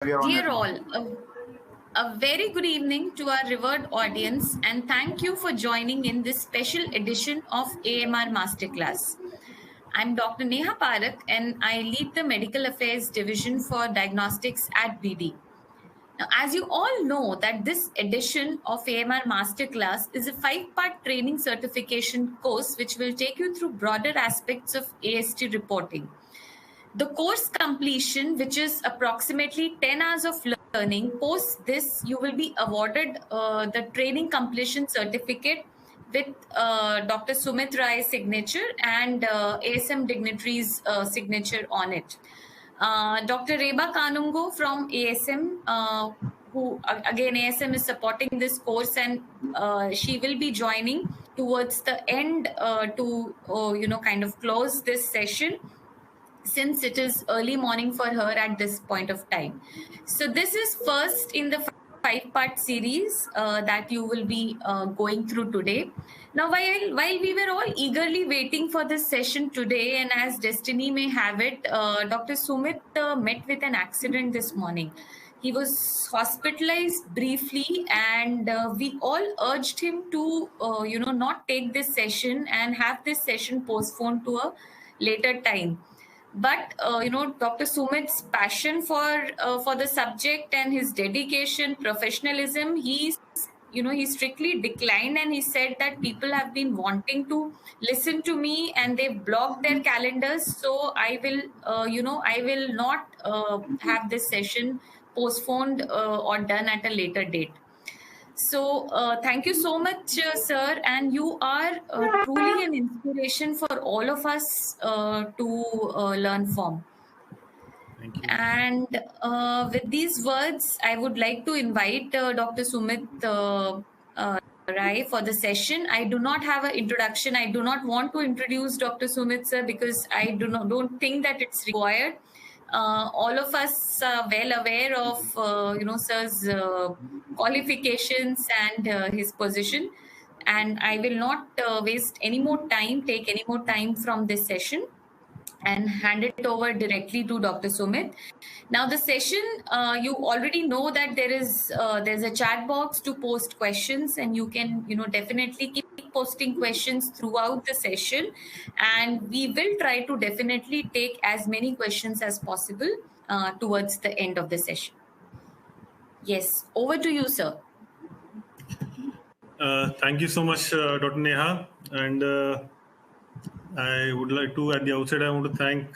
We are on it Dear now. all, a very good evening to our revered audience, and thank you for joining in this special edition of AMR Masterclass. I'm Dr. Neha Parak, and I lead the Medical Affairs Division for Diagnostics at BD. Now, as you all know, that this edition of AMR Masterclass is a 5-part training certification course which will take you through broader aspects of AST reporting. The course completion, which is approximately 10 hours of learning, post this, you will be awarded the training completion certificate with Dr. Sumit Rai's signature and ASM dignitaries' signature on it. Dr. Reba Kanungo from ASM, who again ASM is supporting this course, and she will be joining towards the end to kind of close this session, since it is early morning for her at this point of time. So this is first in the 5-part series that you will be going through today. Now, while we were all eagerly waiting for this session today, and as destiny may have it, Dr. Sumit met with an accident this morning. He was hospitalized briefly, and we all urged him to, not take this session and have this session postponed to a later time. But Dr. Sumit's passion for the subject and his dedication, professionalism, he strictly declined, and he said that people have been wanting to listen to me and they've blocked their calendars, so I will not have this session postponed or done at a later date. So, thank you so much, sir. And you are truly an inspiration for all of us to learn from. Thank you. And with these words, I would like to invite Dr. Sumit Rai for the session. I do not have an introduction. I do not want to introduce Dr. Sumit sir because I don't think that it's required. All of us are well aware of sir's qualifications and his position. And I will not take any more time from this session, and hand it over directly to Dr. Sumit. Now, the session, you already know that there's a chat box to post questions, and you can definitely keep posting questions throughout the session, and we will try to definitely take as many questions as possible towards the end of the session. Yes, over to you, sir. Thank you so much, Dr. Neha. And I would like to, at the outset, I want to thank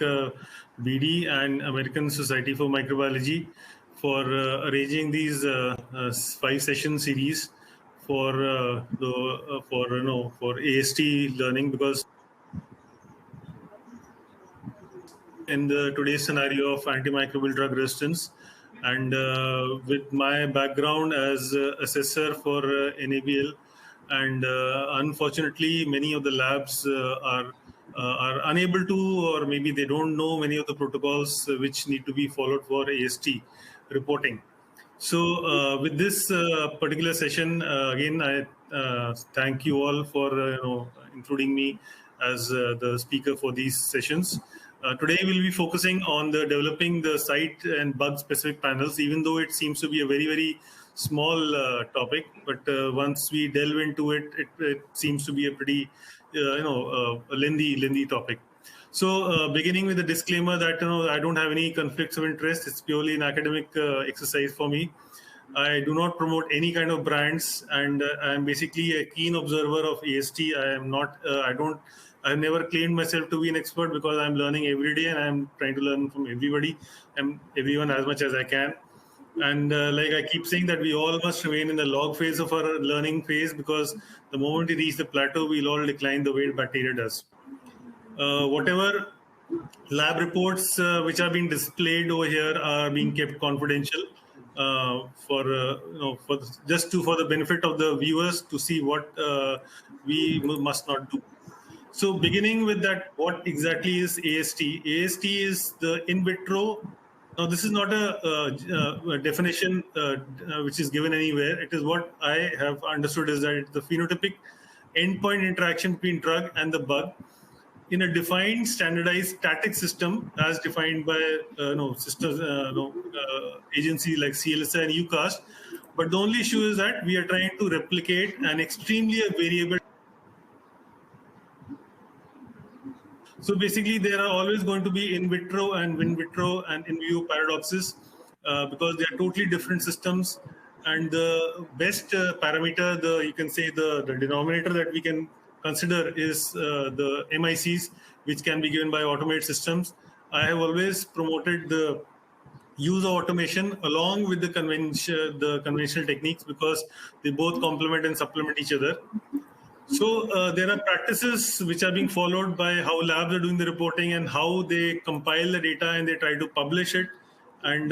BD and American Society for Microbiology for arranging these 5-session series for for AST learning, because in the today's scenario of antimicrobial drug resistance, and with my background as assessor for NABL, and unfortunately many of the labs are unable to, or maybe they don't know many of the protocols which need to be followed for AST reporting. So with this particular session, again, I thank you all for including me as the speaker for these sessions. Today we'll be focusing on developing the site and bug specific panels, even though it seems to be a very, very small topic. But once we delve into it, it seems to be a pretty a lengthy topic. So beginning with the disclaimer that I don't have any conflicts of interest. It's purely an academic exercise for me. I do not promote any kind of brands, and I'm basically a keen observer of AST. I am not. I've never claimed myself to be an expert, because I'm learning every day and I'm trying to learn from everybody and everyone as much as I can. And like I keep saying, that we all must remain in the log phase of our learning phase, because the moment we reach the plateau, we'll all decline the way bacteria does. Whatever lab reports which are being displayed over here are being kept confidential for the benefit of the viewers to see what we must not do. So beginning with that, what exactly is AST? AST is the in vitro. Now, this is not a definition which is given anywhere. It is what I have understood is that it's the phenotypic endpoint interaction between drug and the bug in a defined standardized static system as defined by systems agencies like CLSI and UCAST. But the only issue is that we are trying to replicate an extremely variable. So basically, there are always going to be in vitro and in vivo paradoxes because they are totally different systems. And the best parameter, you can say the denominator that we can consider is the MICs, which can be given by automated systems. I have always promoted the use of automation along with the conventional techniques because they both complement and supplement each other. So there are practices which are being followed by how labs are doing the reporting and how they compile the data and they try to publish it, and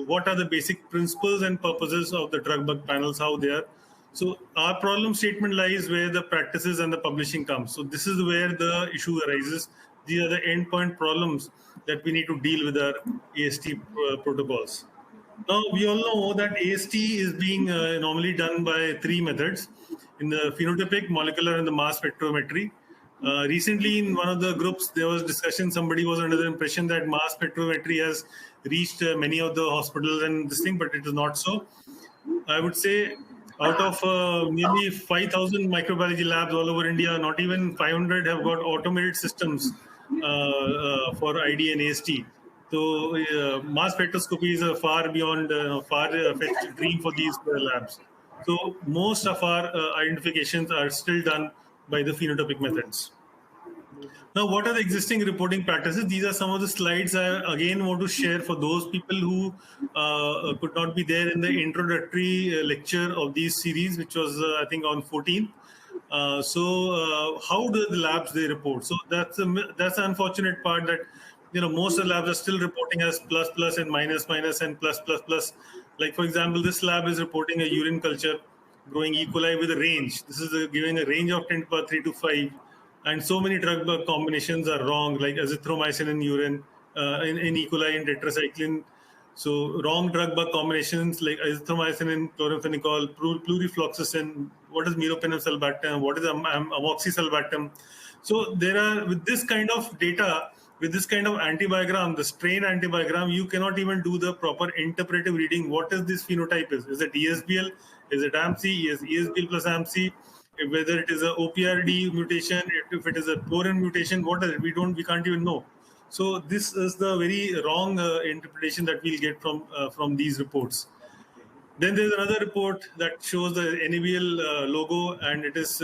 what are the basic principles and purposes of the drug bug panels, how they are. So our problem statement lies where the practices and the publishing comes. So this is where the issue arises. These are the endpoint problems that we need to deal with our AST protocols. Now, we all know that AST is being normally done by three methods in the phenotypic, molecular, and the mass spectrometry. Recently, in one of the groups, there was discussion. Somebody was under the impression that mass spectrometry has reached many of the hospitals and this thing, but it is not so. I would say out of nearly 5,000 microbiology labs all over India, not even 500 have got automated systems for ID and AST. So mass spectroscopy is a far beyond, far-fetched dream for these labs. So most of our identifications are still done by the phenotypic methods. Now, what are the existing reporting practices? These are some of the slides I again want to share for those people who could not be there in the introductory lecture of these series, which was, I think, on 14th. How do the labs they report? So that's the unfortunate part that most of the labs are still reporting as plus plus and minus minus and plus plus plus. Like for example, this lab is reporting a urine culture growing E. coli with a range. This is giving a range of 10 to the power 3 to 5. And so many drug combinations are wrong, like azithromycin in urine, in E. coli and tetracycline. So wrong drug bug combinations like azithromycin and chloramphenicol, plurifloxacin, what is meropenem sulbactam, what is amoxicillbactam. So there are, with this kind of data, with this kind of antibiogram, the strain antibiogram, you cannot even do the proper interpretive reading. What is this phenotype is? Is it ESBL? Is it AMC? Is ESBL plus AMC? Whether it is a OPRD mutation, if it is a porin mutation, what is it? We can't even know. So this is the very wrong interpretation that we'll get from these reports. Then there's another report that shows the NABL logo, and it is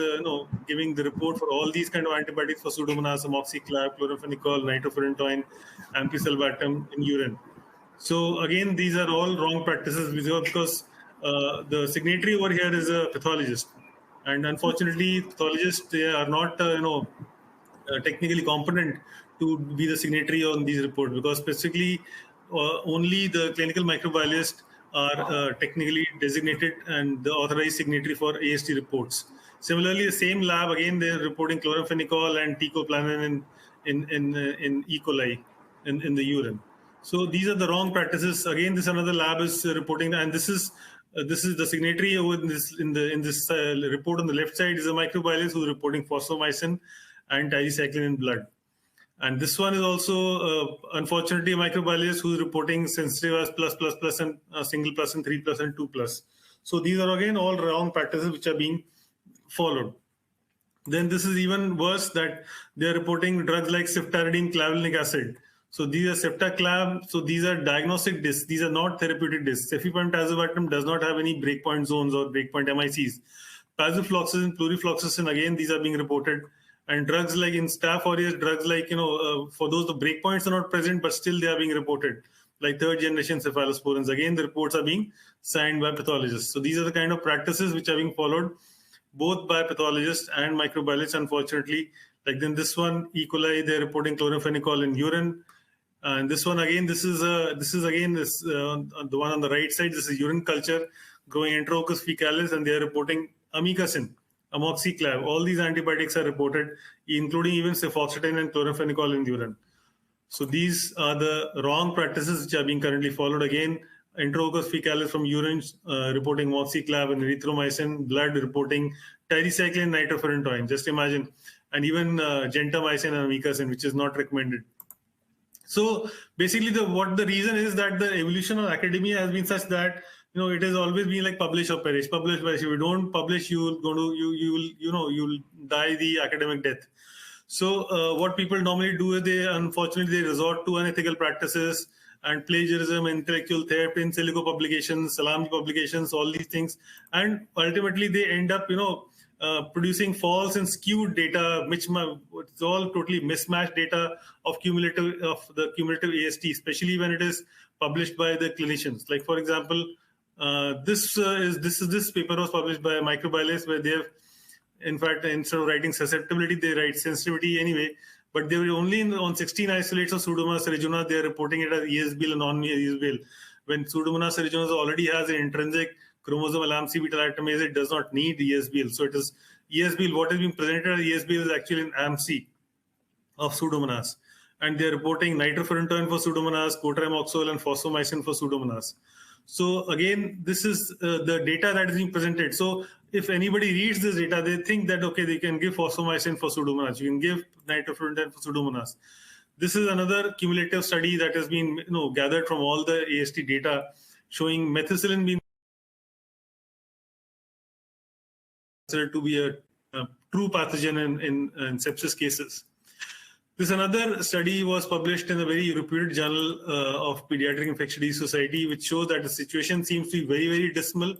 giving the report for all these kind of antibiotics for Pseudomonas, amoxiclav, chloramphenicol, nitrofurantoin, ampicillbactam in urine. So again, these are all wrong practices because the signatory over here is a pathologist, and unfortunately, pathologists, they are not technically competent to be the signatory on these reports, because specifically only the clinical microbiologists are technically designated and the authorized signatory for AST reports. Similarly, the same lab, again, they're reporting chloramphenicol and teicoplanin in E. coli in the urine. So these are the wrong practices. Again, this another lab is reporting, and this is the signatory over in this report on the left side is a microbiologist who's reporting fosfomycin and tigecycline in blood. And this one is also, unfortunately, a microbiologist who's reporting sensitive as plus plus plus and single plus and 3 plus and 2 plus. So these are again all wrong practices which are being followed. Then this is even worse, that they're reporting drugs like ceftaroline, clavulanic acid. So these are ceftaclav. So these are diagnostic discs. These are not therapeutic discs. Cefepime tazobactam does not have any breakpoint zones or breakpoint MICs. Pazifloxacin, plurifloxacin, again, these are being reported. And drugs like in Staph aureus, drugs like, for those, the breakpoints are not present, but still they are being reported. Like third generation cephalosporins, again, the reports are being signed by pathologists. So these are the kind of practices which are being followed both by pathologists and microbiologists, unfortunately. Like then this one, E. coli, they're reporting chloramphenicol in urine. And this one again, this is the one on the right side. This is urine culture growing Enterococcus fecalis, and they are reporting amikacin, amoxiclav. All these antibiotics are reported, including even cefoxitin and chloramphenicol in urine. So these are the wrong practices which are being currently followed. Again, Enterococcus faecalis from urine reporting moxiclav and erythromycin, blood reporting tiricycline nitrofurantoin. Just imagine, and even gentamicin and amikacin, which is not recommended. So basically, what the reason is that the evolution of academia has been such that it has always been like publish or perish, publish, perish. If you don't publish, you will die the academic death. So what people normally do is unfortunately they resort to unethical practices and plagiarism, intellectual theft, in silico publications, salami publications, all these things, and ultimately they end up producing false and skewed data, which it's all totally mismatched data of the cumulative AST, especially when it is published by the clinicians. Like for example, this paper was published by microbiologists, where they have, in fact, instead of writing susceptibility, they write sensitivity anyway. But they were only on 16 isolates of Pseudomonas aeruginosa. They are reporting it as ESBL and non-ESBL. When Pseudomonas aeruginosa already has an intrinsic chromosomal AMC beta lactamase, it does not need ESBL. So it is ESBL. What is being presented as ESBL is actually an AMC of Pseudomonas. And they are reporting nitrofurantoin for Pseudomonas, cotrimoxazole, and fosfomycin for Pseudomonas. So again, this is the data that is being presented. So if anybody reads this data, they think that, okay, they can give fosfomycin for Pseudomonas, you can give nitrofurantoin for Pseudomonas. This is another cumulative study that has been gathered from all the AST data, showing methicillin being considered to be a true pathogen in sepsis cases. This another study was published in a very reputed journal of Pediatric Infectious Disease Society, which shows that the situation seems to be very, very dismal,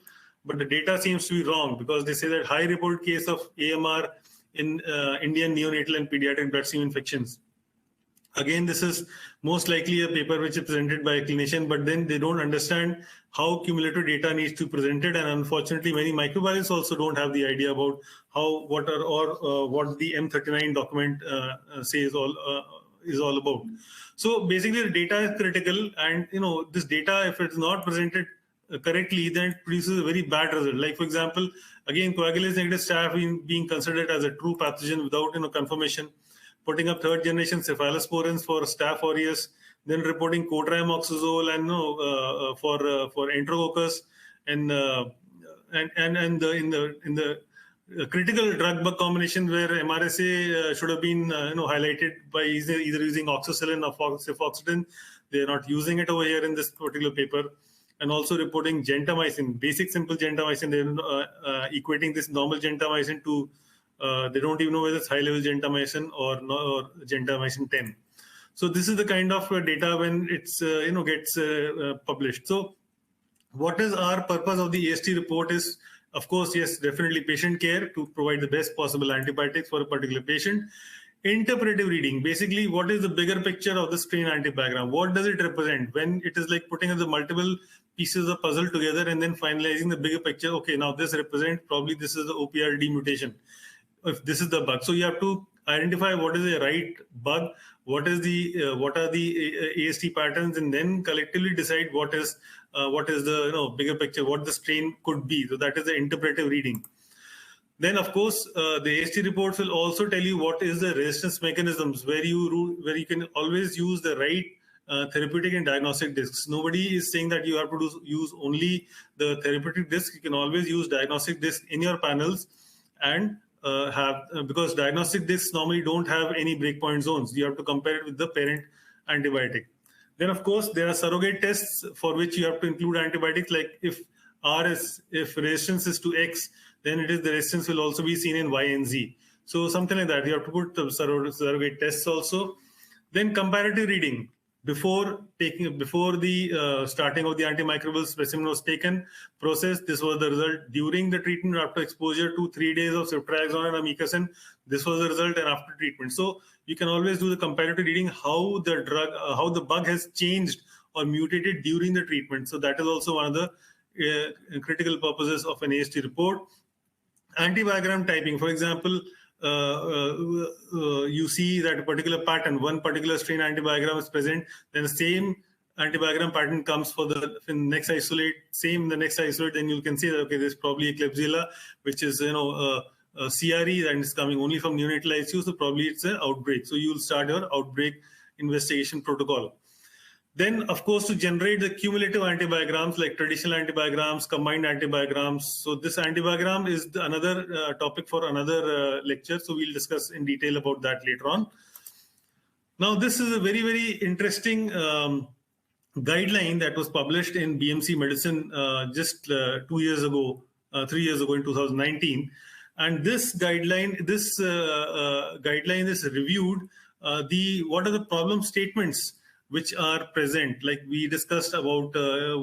but the data seems to be wrong, because they say that high reported case of AMR in Indian neonatal and pediatric bloodstream infections. Again, this is most likely a paper which is presented by a clinician, but then they don't understand how cumulative data needs to be presented. And unfortunately, many microbiologists also don't have the idea about what the M39 document says is all about. So basically, the data is critical, and this data, if it's not presented correctly, then it produces a very bad result. Like for example, again, coagulase negative staph being considered as a true pathogen without confirmation, putting up third generation cephalosporins for Staph aureus, then reporting cotrimoxazole and for Enterococcus, and in the critical drug bug combination where MRSA should have been highlighted by either using oxacillin or cefoxitin. They are not using it over here in this particular paper. And also reporting gentamicin, basic simple gentamicin. They're equating this normal gentamicin to they don't even know whether it's high-level gentamicin or gentamicin 10. So this is the kind of data when it's gets published. So what is our purpose of the AST report is, of course, yes, definitely patient care, to provide the best possible antibiotics for a particular patient. Interpretive reading, basically, what is the bigger picture of the strain antibiogram? What does it represent? When it is like putting the multiple pieces of puzzle together and then finalizing the bigger picture. Okay, now this represents, probably this is the OPRD mutation, if this is the bug. So you have to identify what is the right bug, what are the AST patterns, and then collectively decide what is the bigger picture, what the strain could be. So that is the interpretive reading. Then, of course, the AST reports will also tell you what is the resistance mechanisms, where you can always use the right therapeutic and diagnostic discs. Nobody is saying that you have to use only the therapeutic disc. You can always use diagnostic disc in your panels, and because diagnostic discs normally don't have any breakpoint zones. You have to compare it with the parent antibiotic. Then, of course, there are surrogate tests for which you have to include antibiotics. Like if resistance is to X, then the resistance will also be seen in Y and Z. So something like that. You have to put the surrogate tests also. Then comparative reading. Before the starting of the antimicrobial specimen was taken, processed, this was the result. During the treatment, after exposure to 3 days of ceftriaxone and amikacin, this was the result, and after treatment. So you can always do the comparative reading, how the bug has changed or mutated during the treatment. So that is also one of the critical purposes of an AST report. Antibiogram typing, for example, you see that a particular pattern, one particular strain antibiogram is present, then the same antibiogram pattern comes for the next isolate, same the next isolate, then you can see that, okay, there's probably a Klebsiella, which is, CRE, and it's coming only from neonatal ICU, so probably it's an outbreak. So you'll start your outbreak investigation protocol. Then, of course, to generate the cumulative antibiograms like traditional antibiograms, combined antibiograms. So this antibiogram is another topic for another lecture. So we'll discuss in detail about that later on. Now, this is a very, very interesting guideline that was published in BMC Medicine just 2 years ago, 3 years ago in 2019. And this guideline, guideline is reviewed what are the problem statements which are present. Like we discussed about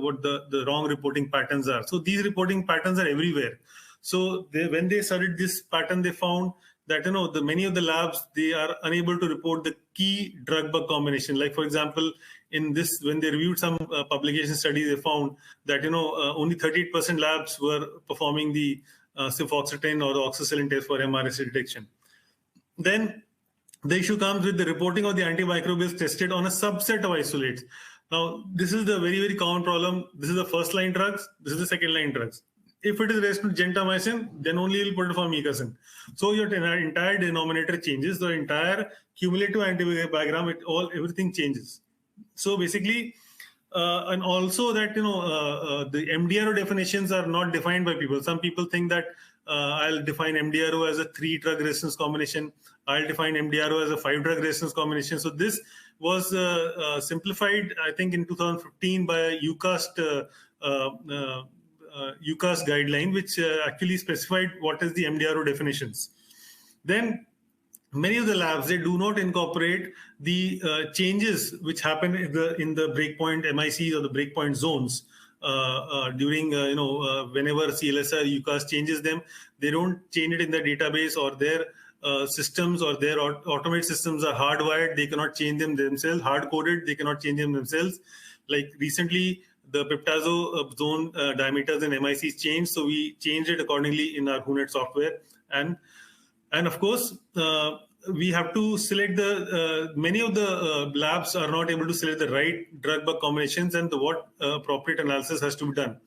what the wrong reporting patterns are. So these reporting patterns are everywhere. So when they studied this pattern, they found that many of the labs, they are unable to report the key drug bug combination. Like for example, in this, when they reviewed some publication studies, they found that only 38% labs were performing the cefoxitin or the oxacillin test for MRSA detection. Then the issue comes with the reporting of the antimicrobials tested on a subset of isolates. Now, this is the very, very common problem. This is the first line drugs. This is the second line drugs. If it is resistant to gentamicin, then only you'll put it for amikacin. So your entire denominator changes. The entire cumulative antibiogram, everything changes. So basically, and also that the MDRO definitions are not defined by people. Some people think that I'll define MDRO as a 3 drug resistance combination. I'll define MDRO as a 5 drug resistance combination. So this was simplified, I think, in 2015 by a UCAST guideline, which actually specified what is the MDRO definitions. Then many of the labs, they do not incorporate the changes which happen in the breakpoint MICs or the breakpoint zones during whenever CLSI or UCAS changes them. They don't change it in the database, or their systems or their automated systems are hardwired. They cannot change them themselves. Hard coded, they cannot change them themselves. Like recently, the peptazo zone diameters and MICs changed, so we changed it accordingly in our HUNET software. And of course, we have to select many of the labs are not able to select the right drug bug combinations, and what appropriate analysis has to be done.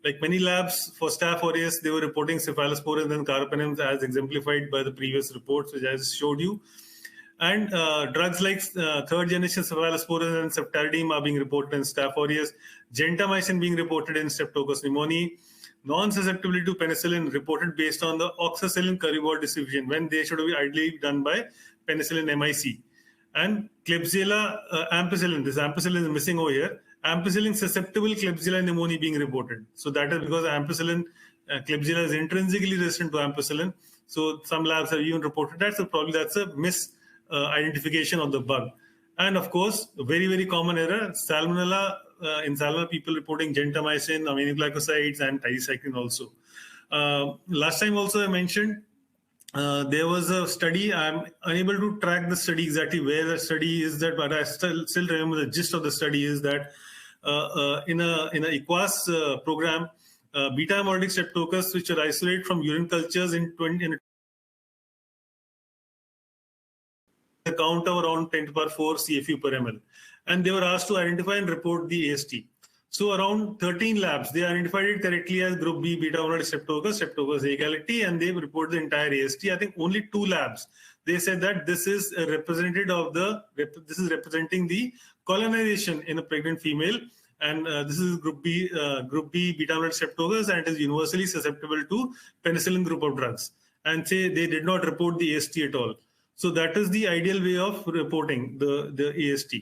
Like many labs for Staph aureus, they were reporting cephalosporins and carbapenems as exemplified by the previous reports, which I just showed you. And drugs like third generation cephalosporins and ceftazidime are being reported in Staph aureus, gentamicin being reported in Streptococcus pneumoniae, non-susceptibility to penicillin reported based on the oxacillin curryword distribution, when they should be ideally done by penicillin MIC. And Klebsiella ampicillin, this ampicillin is missing over here, ampicillin susceptible Klebsiella pneumoniae being reported. So that is because ampicillin, Klebsiella is intrinsically resistant to ampicillin. So some labs have even reported that. So probably that's a misidentification of the bug. And of course, very, very common error, salmonella. In salmonella, people reporting gentamicin, aminoglycosides, and tigecycline also. Last time also I mentioned there was a study. I'm unable to track the study exactly where the study is, but I still remember the gist of the study is that in a IQUAS program, beta hemolytic streptococcus, which are isolated from urine cultures in a count of around 10 to the power 4 CFU per ml. And they were asked to identify and report the AST. So around 13 labs, they identified it correctly as group B beta hemolytic streptococcus egality, and they reported the entire AST. I think only 2 labs, they said that this is representing the colonization in a pregnant female, and this is group B beta hemolytic streptococcus, and it is universally susceptible to penicillin group of drugs. And say they did not report the AST at all. So that is the ideal way of reporting the AST.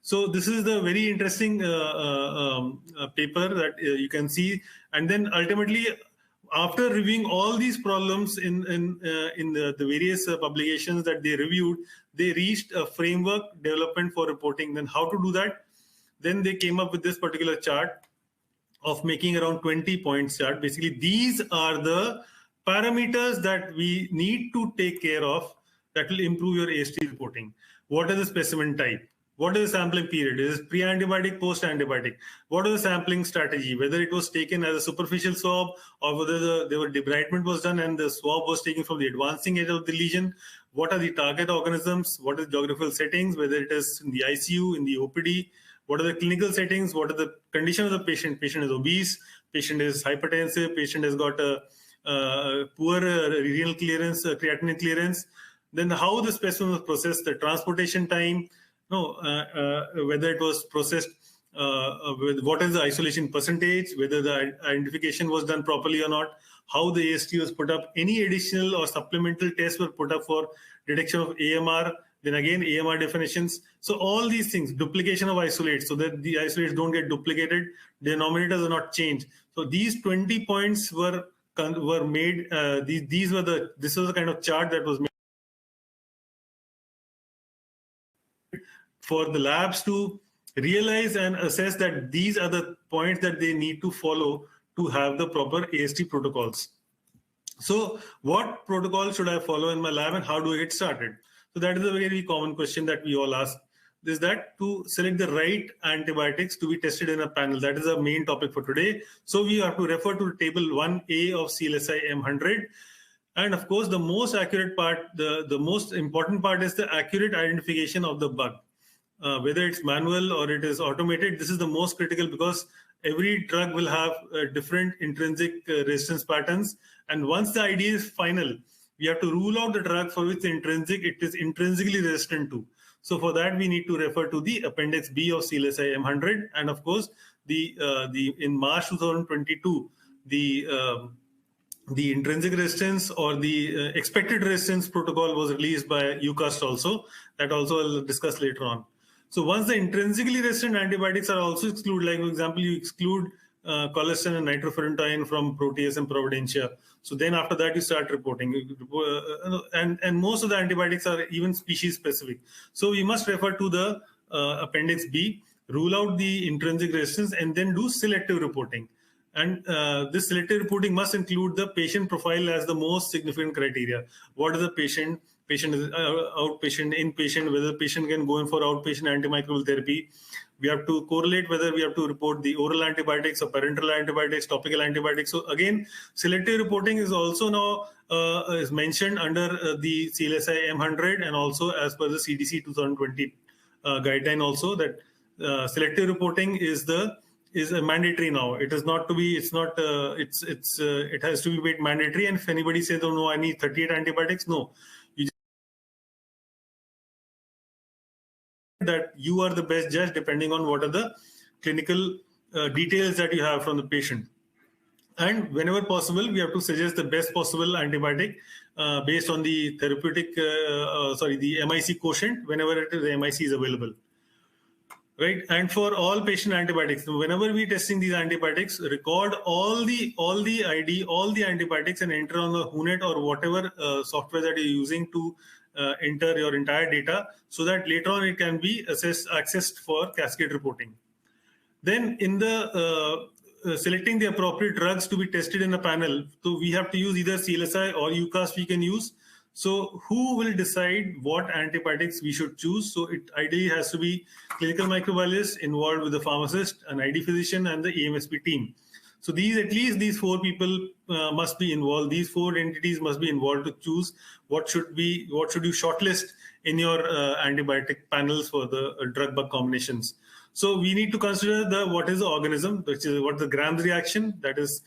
So this is the very interesting paper that you can see. And then ultimately, after reviewing all these problems in the various publications that they reviewed, they reached a framework development for reporting. Then how to do that? Then they came up with this particular chart of making around 20 points chart. Basically, these are the parameters that we need to take care of that will improve your AST reporting. What is the specimen type? What is the sampling period? Is it pre-antibiotic, post-antibiotic? What is the sampling strategy? Whether it was taken as a superficial swab or whether the debridement was done and the swab was taken from the advancing edge of the lesion. What are the target organisms? What are the geographical settings? Whether it is in the ICU, in the OPD. What are the clinical settings? What are the condition of the patient? Patient is obese. Patient is hypertensive. Patient has got a poor renal clearance, creatinine clearance. Then how the specimen was processed, the transportation time, whether it was processed with what is the isolation percentage, whether the identification was done properly or not, how the AST was put up, any additional or supplemental tests were put up for detection of AMR, then again AMR definitions. So all these things, duplication of isolates, so that the isolates don't get duplicated, denominators are not changed. So these 20 points were made. This was the kind of chart that was made for the labs to realize and assess that these are the points that they need to follow to have the proper AST protocols. So what protocol should I follow in my lab and how do I get started? So that is a very common question that we all ask. Is that to select the right antibiotics to be tested in a panel. That is the main topic for today. So we have to refer to table 1A of CLSI M100. And of course, the most accurate part, the most important part is the accurate identification of the bug. Whether it's manual or it is automated, this is the most critical because every drug will have different intrinsic resistance patterns. And once the ID is final, we have to rule out the drug for which it is intrinsically resistant to. So for that, we need to refer to the Appendix B of CLSI M100. And of course, in March 2022, the intrinsic resistance or the expected resistance protocol was released by UCAST also. That also I'll discuss later on. So once the intrinsically resistant antibiotics are also excluded, like for example, you exclude colistin and nitrofurantoin from Proteus and Providentia. So then after that, you start reporting. And most of the antibiotics are even species specific. So we must refer to the Appendix B, rule out the intrinsic resistance, and then do selective reporting. And this selective reporting must include the patient profile as the most significant criteria. What is the patient is outpatient, inpatient, whether the patient can go in for outpatient antimicrobial therapy. We have to correlate whether we have to report the oral antibiotics or parenteral antibiotics, topical antibiotics. So again, selective reporting is also now is mentioned under the CLSI M100 and also as per the CDC 2020 guideline also that selective reporting is a mandatory now. It is not to be. It's not. It has to be made mandatory. And if anybody says, "Oh no, I need 38 antibiotics," no, that you are the best judge depending on what are the clinical details that you have from the patient. And whenever possible, we have to suggest the best possible antibiotic based on the therapeutic, the MIC quotient, whenever the MIC is available. Right, and for all patient antibiotics, whenever we testing these antibiotics, record all the ID, all the antibiotics, and enter on the WhoNet or whatever software that you're using to enter your entire data, so that later on it can be accessed for cascade reporting. Then in the selecting the appropriate drugs to be tested in a panel, so we have to use either CLSI or UCAST we can use. So who will decide what antibiotics we should choose? So it ideally has to be clinical microbiologist involved with the pharmacist, an ID physician, and the AMSP team. So at least these four people must be involved. These four entities must be involved to choose what should you shortlist in your antibiotic panels for the drug bug combinations. So we need to consider what is the organism, which is what the Gram's reaction, that is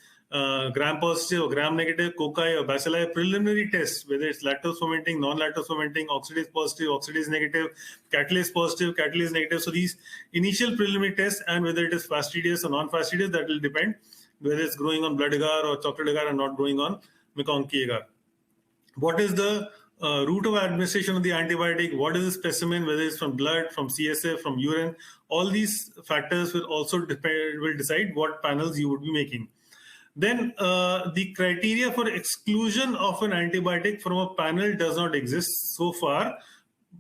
gram positive or gram negative, cocci or bacilli, preliminary tests, whether it's lactose fermenting, non-lactose fermenting, oxidase positive, oxidase negative, catalase positive, catalase negative. So these initial preliminary tests, and whether it is fastidious or non-fastidious, that will depend whether it's growing on blood agar or chocolate agar and not growing on McConkey agar. What is the route of administration of the antibiotic? What is the specimen, whether it's from blood, from CSF, from urine? All these factors will also decide what panels you would be making. Then the criteria for exclusion of an antibiotic from a panel does not exist so far.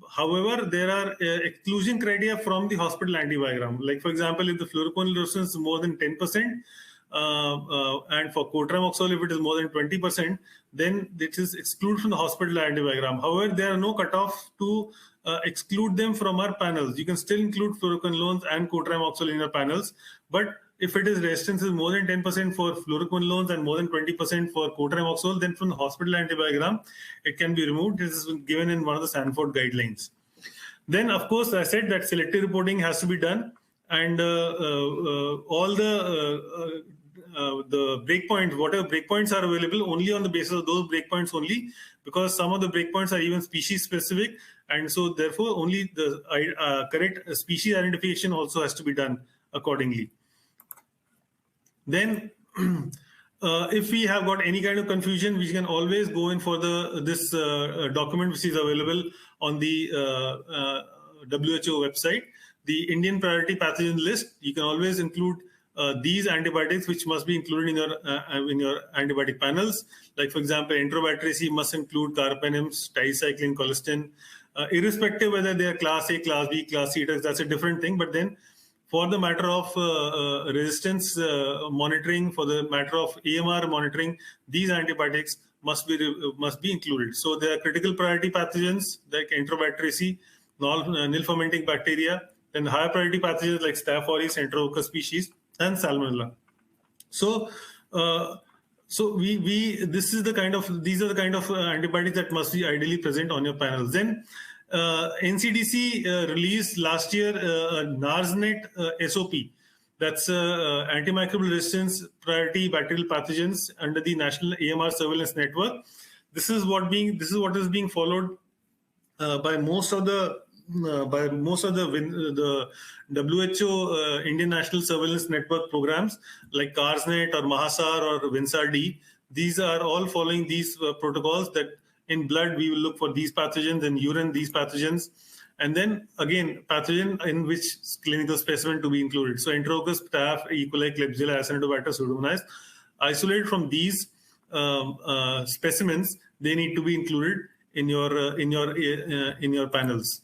However, there are exclusion criteria from the hospital antibiogram. Like, for example, if the fluoroquinolone resistance is more than 10%, and for cotrimoxazole, if it is more than 20%, then it is excluded from the hospital antibiogram. However, there are no cutoff to exclude them from our panels. You can still include fluoroquinolones and cotrimoxazole in your panels, but if it is resistance is more than 10% for fluoroquinolones and more than 20% for cotrimoxazole, then from the hospital antibiogram, it can be removed. This is given in one of the Sanford guidelines. Then, of course, I said that selective reporting has to be done, and all the breakpoints, whatever breakpoints are available, only on the basis of those breakpoints only, because some of the breakpoints are even species specific, and so therefore only the correct species identification also has to be done accordingly. Then if we have got any kind of confusion, we can always go in for this document which is available on the WHO website, the Indian Priority Pathogen List. You can always include these antibiotics which must be included in your antibiotic panels. Like, for example, Enterobatracy must include carbapenems, ticycline, colistin, irrespective whether they are class A, class B, class C drugs. That's a different thing. But then for the matter of resistance monitoring, for the matter of AMR monitoring, these antibiotics must be included. So there are critical priority pathogens like Enterobatracy, nil fermenting bacteria, then higher priority pathogens like Staph aureus, Enterococcus species, and Salmonella. So these are the kind of antibiotics that must be ideally present on your panels. Then NCDC released last year NARSnet SOP. That's antimicrobial resistance priority bacterial pathogens under the National AMR Surveillance Network. This is what is being followed by most of the WHO Indian National Surveillance Network programs like CARSNet or MAHASAR or WINSAR-D. These are all following these protocols that in blood we will look for these pathogens, in urine these pathogens, and then again pathogen in which clinical specimen to be included. So Enterococcus, Staph, E. coli, Klebsiella, Acinetobacter, Pseudomonas, isolated from these specimens, they need to be included in your panels.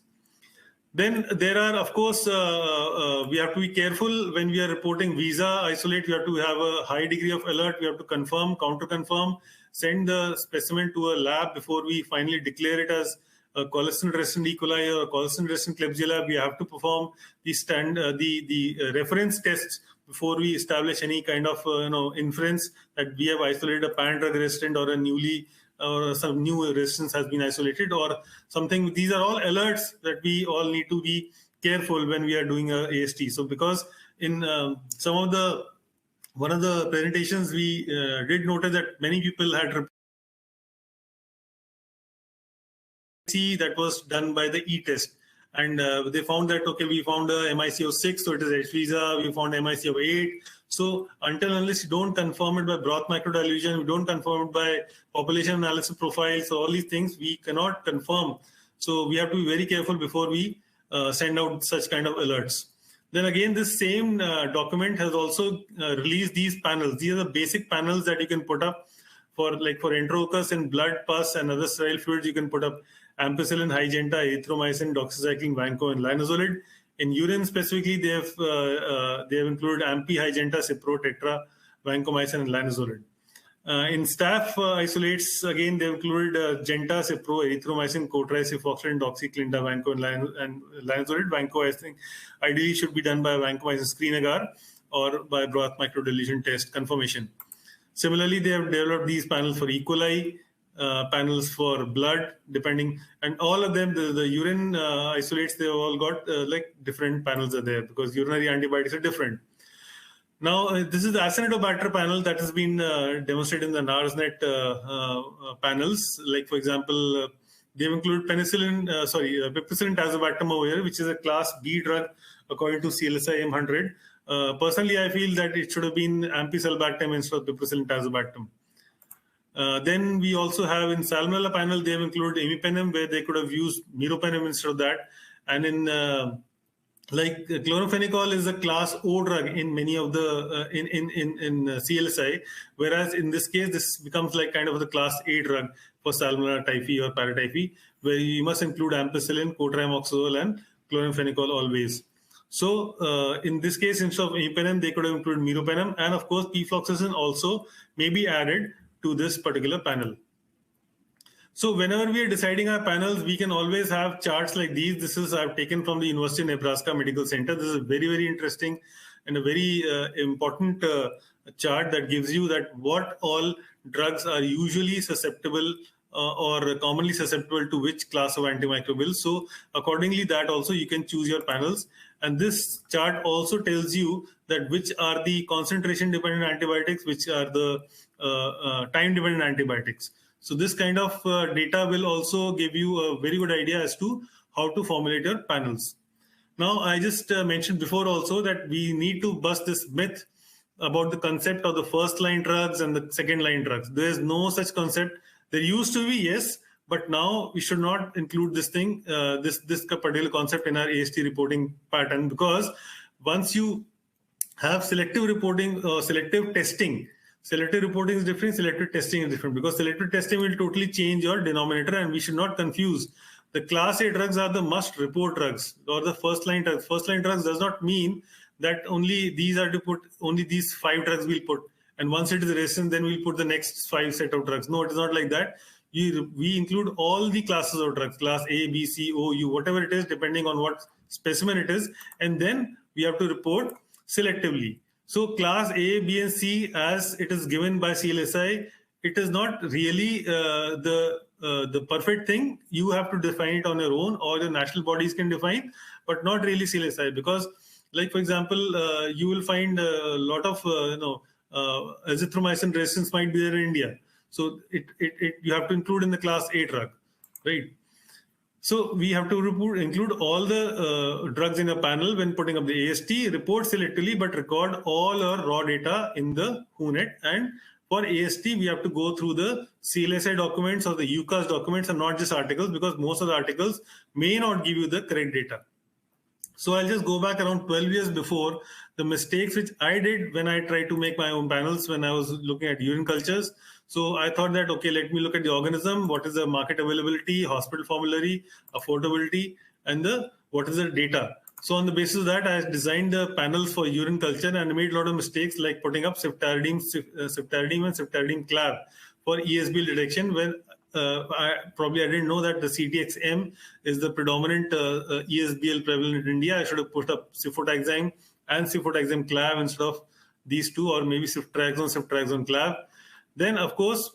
Then there are, of course, we have to be careful when we are reporting visa isolate. We have to have a high degree of alert. We have to confirm, counter-confirm, send the specimen to a lab before we finally declare it as a colistin-resistant E. coli or colistin-resistant Klebsiella. We have to perform the reference tests before we establish any kind of inference that we have isolated a pan-drug resistant or some new resistance has been isolated or something. These are all alerts that we all need to be careful when we are doing a AST. So because in one of the presentations we did notice that many people had that was done by the e-test, and they found that we found a MIC of 6, so it is H visa. We found MIC of 8. So unless you don't confirm it by broth microdilution, we don't confirm it by population analysis profiles, so all these things we cannot confirm. So we have to be very careful before we send out such kind of alerts. Then again, this same document has also released these panels. These are the basic panels that you can put up for Enterococcus in blood, pus, and other sterile fluids. You can put up ampicillin, Hygenta, erythromycin, doxycycline, Vanco, and linezolid. In urine specifically, they have included Ampi, Hygenta, Cipro, Tetra, Vancomycin, and linezolid. In staph isolates, again, they have included Genta, Cipro, erythromycin, Cotri, Cifoxilin, Doxyclinda, Vanco, and linezolid. Vanco, I think, ideally should be done by Vancomycin screen agar or by broth microdilution test confirmation. Similarly, they have developed these panels for E. coli, panels for blood, depending, and all of them, the urine isolates, they have all got different panels are there because urinary antibiotics are different. Now, this is the Acinetobacter panel that has been demonstrated in the NARSnet panels. Like, for example, they include piperacillin tazobactam over here, which is a class B drug according to CLSI M100. Personally, I feel that it should have been ampicillin instead of piperacillin tazobactam. Then we also have in Salmonella panel, they have included imipenem, where they could have used meropenem instead of that. And in chloramphenicol is a class O drug in many of the in CLSI, whereas in this case this becomes like kind of the class A drug for Salmonella typhi or paratyphi, where you must include ampicillin, cotrimoxazole, and chloramphenicol always. So in this case, instead of imipenem, they could have included meropenem, and of course pfloxacin also may be added to this particular panel. So whenever we are deciding our panels, we can always have charts like these. This is I've taken from the University of Nebraska Medical Center. This is very, very interesting and a very important chart that gives you that what all drugs are usually susceptible or commonly susceptible to which class of antimicrobials. So accordingly, that also you can choose your panels. And this chart also tells you that which are the concentration-dependent antibiotics, which are the time-dependent antibiotics. So this kind of data will also give you a very good idea as to how to formulate your panels. Now, I just mentioned before also that we need to bust this myth about the concept of the first line drugs and the second line drugs. There is no such concept. There used to be, yes, but now we should not include this thing, this particular concept in our AST reporting pattern, because once you have selective reporting, selective testing. Selective reporting is different, selective testing is different, because selective testing will totally change your denominator, and we should not confuse. The class A drugs are the must report drugs, or the first line drugs. First line drugs does not mean that only these are to put, only these 5 drugs we'll put. And once it is resistant, then we'll put the next 5 set of drugs. No, it is not like that. We include all the classes of drugs, class A, B, C, O, U, whatever it is, depending on what specimen it is. And then we have to report selectively. So class A, B, and C, as it is given by CLSI, it is not really the perfect thing. You have to define it on your own, or the national bodies can define, but not really CLSI. Because, like for example, you will find a lot of azithromycin resistance might be there in India. So you have to include in the class A drug, right? So we have to include all the drugs in a panel when putting up the AST, report selectively, but record all our raw data in the WHONet. And for AST, we have to go through the CLSI documents or the UCAS documents and not just articles, because most of the articles may not give you the correct data. So I'll just go back around 12 years before, the mistakes which I did when I tried to make my own panels when I was looking at urine cultures. So I thought that, okay, let me look at the organism, what is the market availability, hospital formulary, affordability, and what is the data. So on the basis of that, I designed the panels for urine culture, and I made a lot of mistakes, like putting up ceftaroline and ceftaroline clav for ESBL detection, when I didn't know that the CTXM is the predominant ESBL prevalent in India. I should have put up cefotaxime and cefotaxime clav instead of these two, or maybe ceftriaxone clav. Then, of course,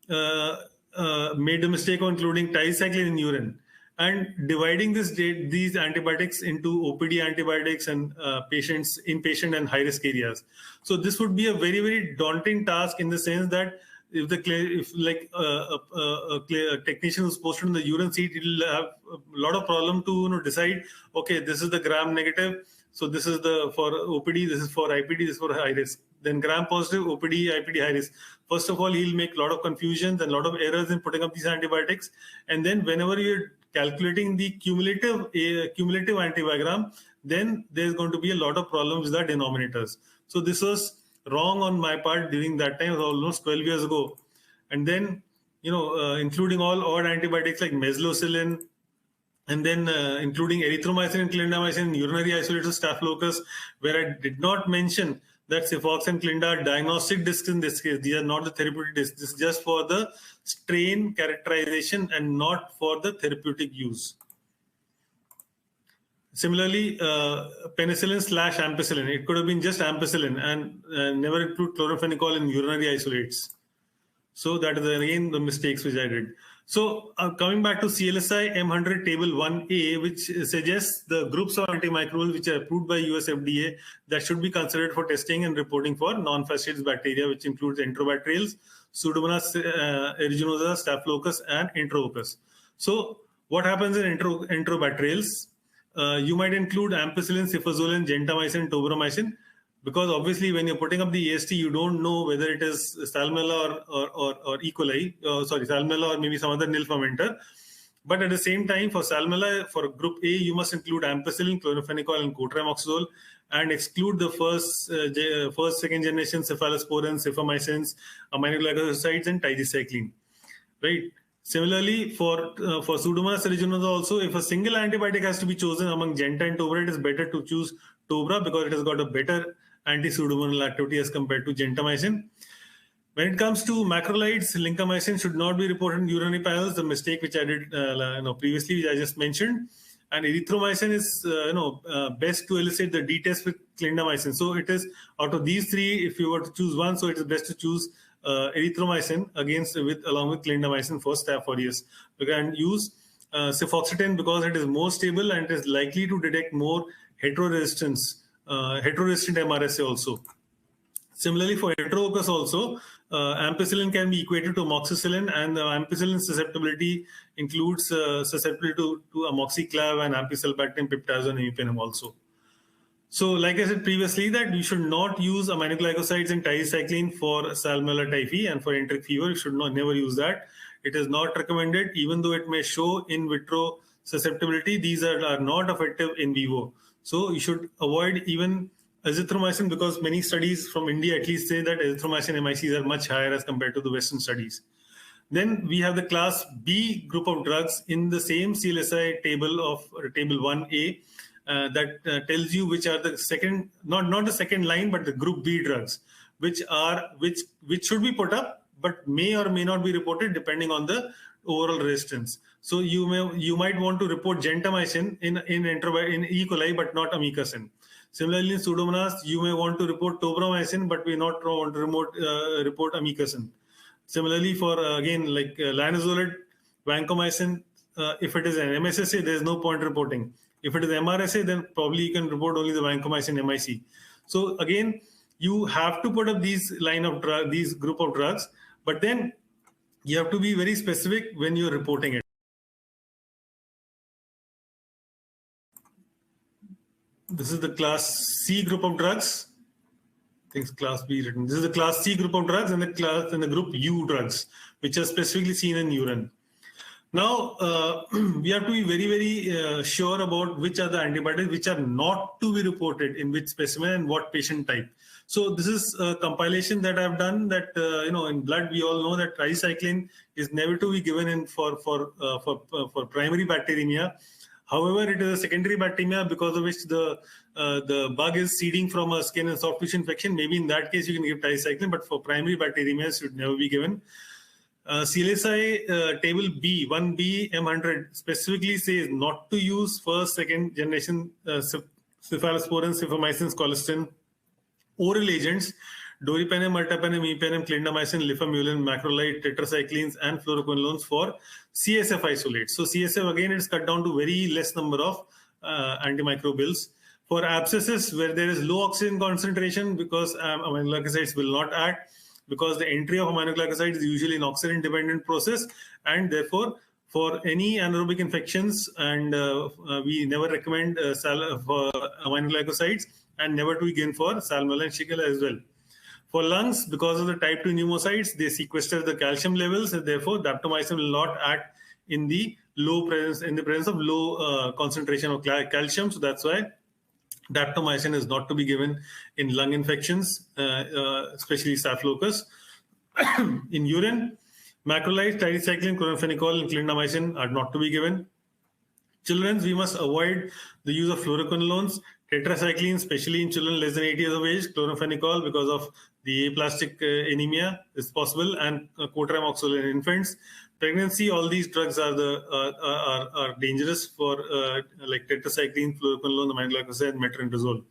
made the mistake of including tigecycline in urine and dividing these antibiotics into OPD antibiotics and inpatient and high-risk areas. So this would be a very, very daunting task, in the sense that if a technician who's posted in the urine seat, he'll have a lot of problem to decide, okay, this is the gram negative, so this is for OPD, this is for IPD, this is for high risk. Then gram positive, OPD, IPD, high risk. First of all, he'll make a lot of confusions and a lot of errors in putting up these antibiotics. And then whenever you're calculating the cumulative antibiogram, then there's going to be a lot of problems with the denominators. So this was wrong on my part during that time. It was almost 12 years ago. And then, including all odd antibiotics like meslocillin, and then including erythromycin and clindamycin, urinary isolates of staphylococcus, where I did not mention that cefox and clinda are diagnostic discs in this case. These are not the therapeutic discs. This is just for the strain characterization and not for the therapeutic use. Similarly, penicillin/ampicillin. It could have been just ampicillin and never include chloramphenicol in urinary isolates. So that is again the mistakes which I did. So coming back to CLSI M100 Table 1A, which suggests the groups of antimicrobials which are approved by US FDA that should be considered for testing and reporting for non-fastidious bacteria, which includes enterobacterials, Pseudomonas aeruginosa, Staphylococcus, and Enterococcus. So what happens in enterobacterials? You might include ampicillin, cefazolin, gentamicin, tobramycin, because obviously when you're putting up the AST, you don't know whether it is Salmonella or E. coli, Salmonella or maybe some other nil fermenter. But at the same time, for Salmonella, for group A, you must include ampicillin, chloramphenicol, and cotrimoxazole, and exclude the second generation cephalosporins, cefamycins, aminoglycosides, and tigecycline. Right. Similarly, for Pseudomonas aeruginosa also, if a single antibiotic has to be chosen among Genta and Tobra, it is better to choose Tobra because it has got a better anti-pseudomonal activity as compared to gentamicin. When it comes to macrolides, lincomycin should not be reported in urinary panels, the mistake which I did previously, which I just mentioned. And erythromycin is best to elicit the D-test with clindamycin. So it is, out of these three, if you were to choose one, so it is best to choose erythromycin along with clindamycin for Staph aureus. We can use cefoxitin because it is more stable and it is likely to detect more heteroresistant MRSA also. Similarly, for enterococcus also, ampicillin can be equated to amoxicillin, and the ampicillin susceptibility includes susceptibility to amoxiclav and ampicillin, piptazone, and imipenem also. So, like I said previously, that you should not use aminoglycosides and tigecycline for Salmonella typhi and for enteric fever. You should never use that. It is not recommended, even though it may show in vitro susceptibility. These are not effective in vivo. So, you should avoid even azithromycin, because many studies from India at least say that azithromycin MICs are much higher as compared to the Western studies. Then we have the class B group of drugs in the same CLSI table of table 1A. That tells you which are the second, not the second line, but the group B drugs, which should be put up, but may or may not be reported depending on the overall resistance. So you might want to report gentamicin in E. coli, but not amikacin. Similarly, in Pseudomonas, you may want to report tobramycin, but we not want to report amikacin. Similarly, for again like linezolid, vancomycin, if it is an MSSA, there is no point reporting. If it is MRSA, then probably you can report only the vancomycin MIC. So again, you have to put up these these group of drugs, but then you have to be very specific when you're reporting it. This is the class C group of drugs. I think it's class B written. This is the class C group of drugs and the group U drugs, which are specifically seen in urine. Now, we have to be very, very sure about which are the antibiotics which are not to be reported in which specimen and what patient type. So this is a compilation that I've done that, in blood, we all know that tricycline is never to be given for primary bacteremia. However, it is a secondary bacteremia because of which the bug is seeding from a skin and soft tissue infection. Maybe in that case, you can give tricycline, but for primary bacteremia, it should never be given. CLSI table B, 1B M100 specifically says not to use first, second generation cephalosporin, cefamycin, colistin, oral agents, doripenem, ertapenem, imipenem, clindamycin, lifamulin, macrolide, tetracyclines, and fluoroquinolones for CSF isolates. So CSF, again, it's cut down to very less number of antimicrobials. For abscesses where there is low oxygen concentration, because aminoglycosides will not act, because the entry of aminoglycosides is usually an oxygen-dependent process, and therefore, for any anaerobic infections, and we never recommend for aminoglycosides, and never to be given for Salmonella and Shigella as well. For lungs, because of the type 2 pneumocytes, they sequester the calcium levels, and therefore, daptomycin will not act in the presence of low concentration of calcium. So that's why daptomycin is not to be given in lung infections, especially Staphylococcus. In urine, macrolides, tigecycline, chloramphenicol, and clindamycin are not to be given. Children, we must avoid the use of fluoroquinolones, tetracycline, especially in children less than 8 years of age, chloramphenicol because of the aplastic anemia is possible, and cotrimoxazole in infants. Pregnancy, all these drugs are dangerous for like tetracycline, fluoroquinolone, aminoglycoside, metronidazole.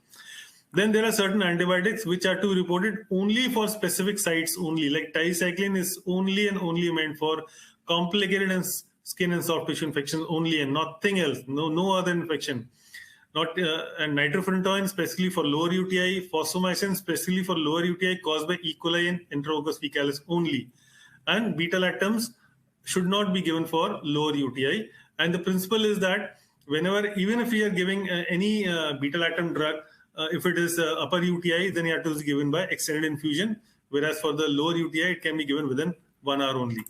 Then there are certain antibiotics which are to be reported only for specific sites only. Like tigecycline is only and only meant for complicated and skin and soft tissue infections only, and nothing else. No other infection. And nitrofurantoin specifically for lower UTI, fosfomycin specifically for lower UTI caused by E. coli and Enterococcus faecalis only, and beta-lactams should not be given for lower UTI. And the principle is that even if we are giving any beta-lactam drug, if it is upper UTI, then it has to be given by extended infusion, whereas for the lower UTI, it can be given within 1 hour only.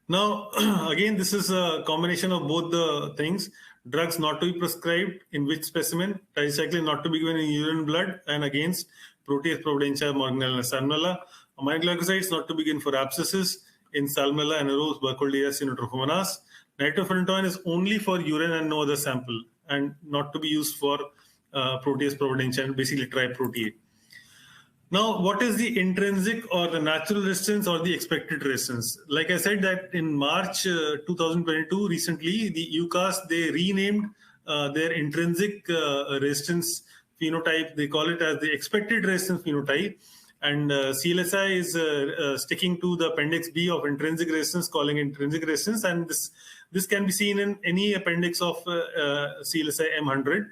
Now, again, this is a combination of both the things. Drugs not to be prescribed in which specimen, tigecycline not to be given in urine blood and against Proteus, Providencia, Morganella, and Salmonella. Aminoglycosides not to be given for abscesses in Salmonella, Anaerobe, Burkholderia, Cyanotropomonas. Nitrofurantoin is only for urine and no other sample, and not to be used for Proteus, Providencia, and basically triprotease. Now, what is the intrinsic or the natural resistance or the expected resistance? Like I said that in March 2022, recently, the UCAS, they renamed their intrinsic resistance phenotype. They call it as the expected resistance phenotype. And CLSI is sticking to the Appendix B of intrinsic resistance, calling it intrinsic resistance. And this can be seen in any appendix of CLSI M100,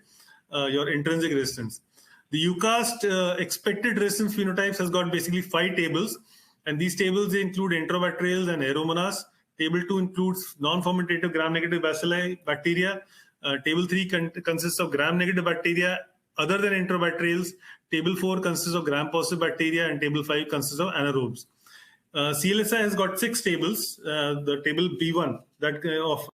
your intrinsic resistance. The UCAST expected resistance phenotypes has got basically 5 tables, and these tables they include enterobacterials and aeromonas. Table 2 includes non-fermentative gram-negative bacilli bacteria. Table 3 consists of gram-negative bacteria other than enterobacterials. Table 4 consists of gram-positive bacteria, and table 5 consists of anaerobes. CLSI has got 6 tables. The table B1 that of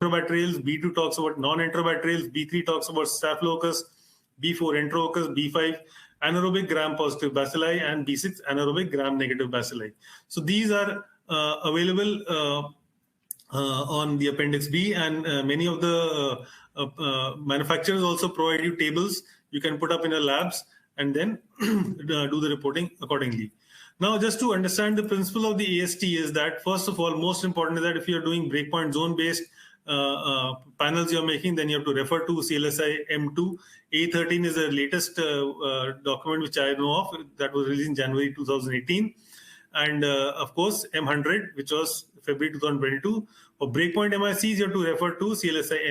enterobacterials, B2 talks about non-enterobacterials, B3 talks about staphylococcus, B4 enterococcus, B5 anaerobic gram-positive bacilli, and B6 anaerobic gram-negative bacilli. So these are available on the Appendix B, and many of the manufacturers also provide you tables you can put up in your labs and then do the reporting accordingly. Now, just to understand the principle of the AST is that, first of all, most important is that if you're doing breakpoint zone-based panels you're making, then you have to refer to CLSI M2. A13 is the latest document which I know of that was released in January 2018. And of course, M100, which was February 2022. For breakpoint MICs, you have to refer to CLSI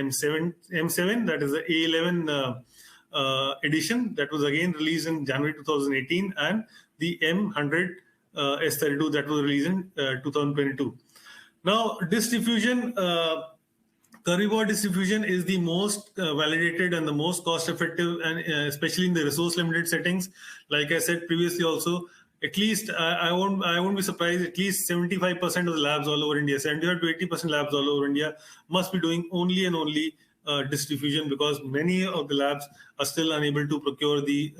M7, that is the A11 edition that was again released in January 2018, and the M100 S32 that was released in 2022. Now, disk diffusion, curveball disk diffusion is the most validated and the most cost-effective, and especially in the resource-limited settings. Like I said previously, also at least I won't be surprised. At least 75% of the labs all over India, 75 to 80% labs all over India must be doing only and only disk diffusion, because many of the labs are still unable to procure the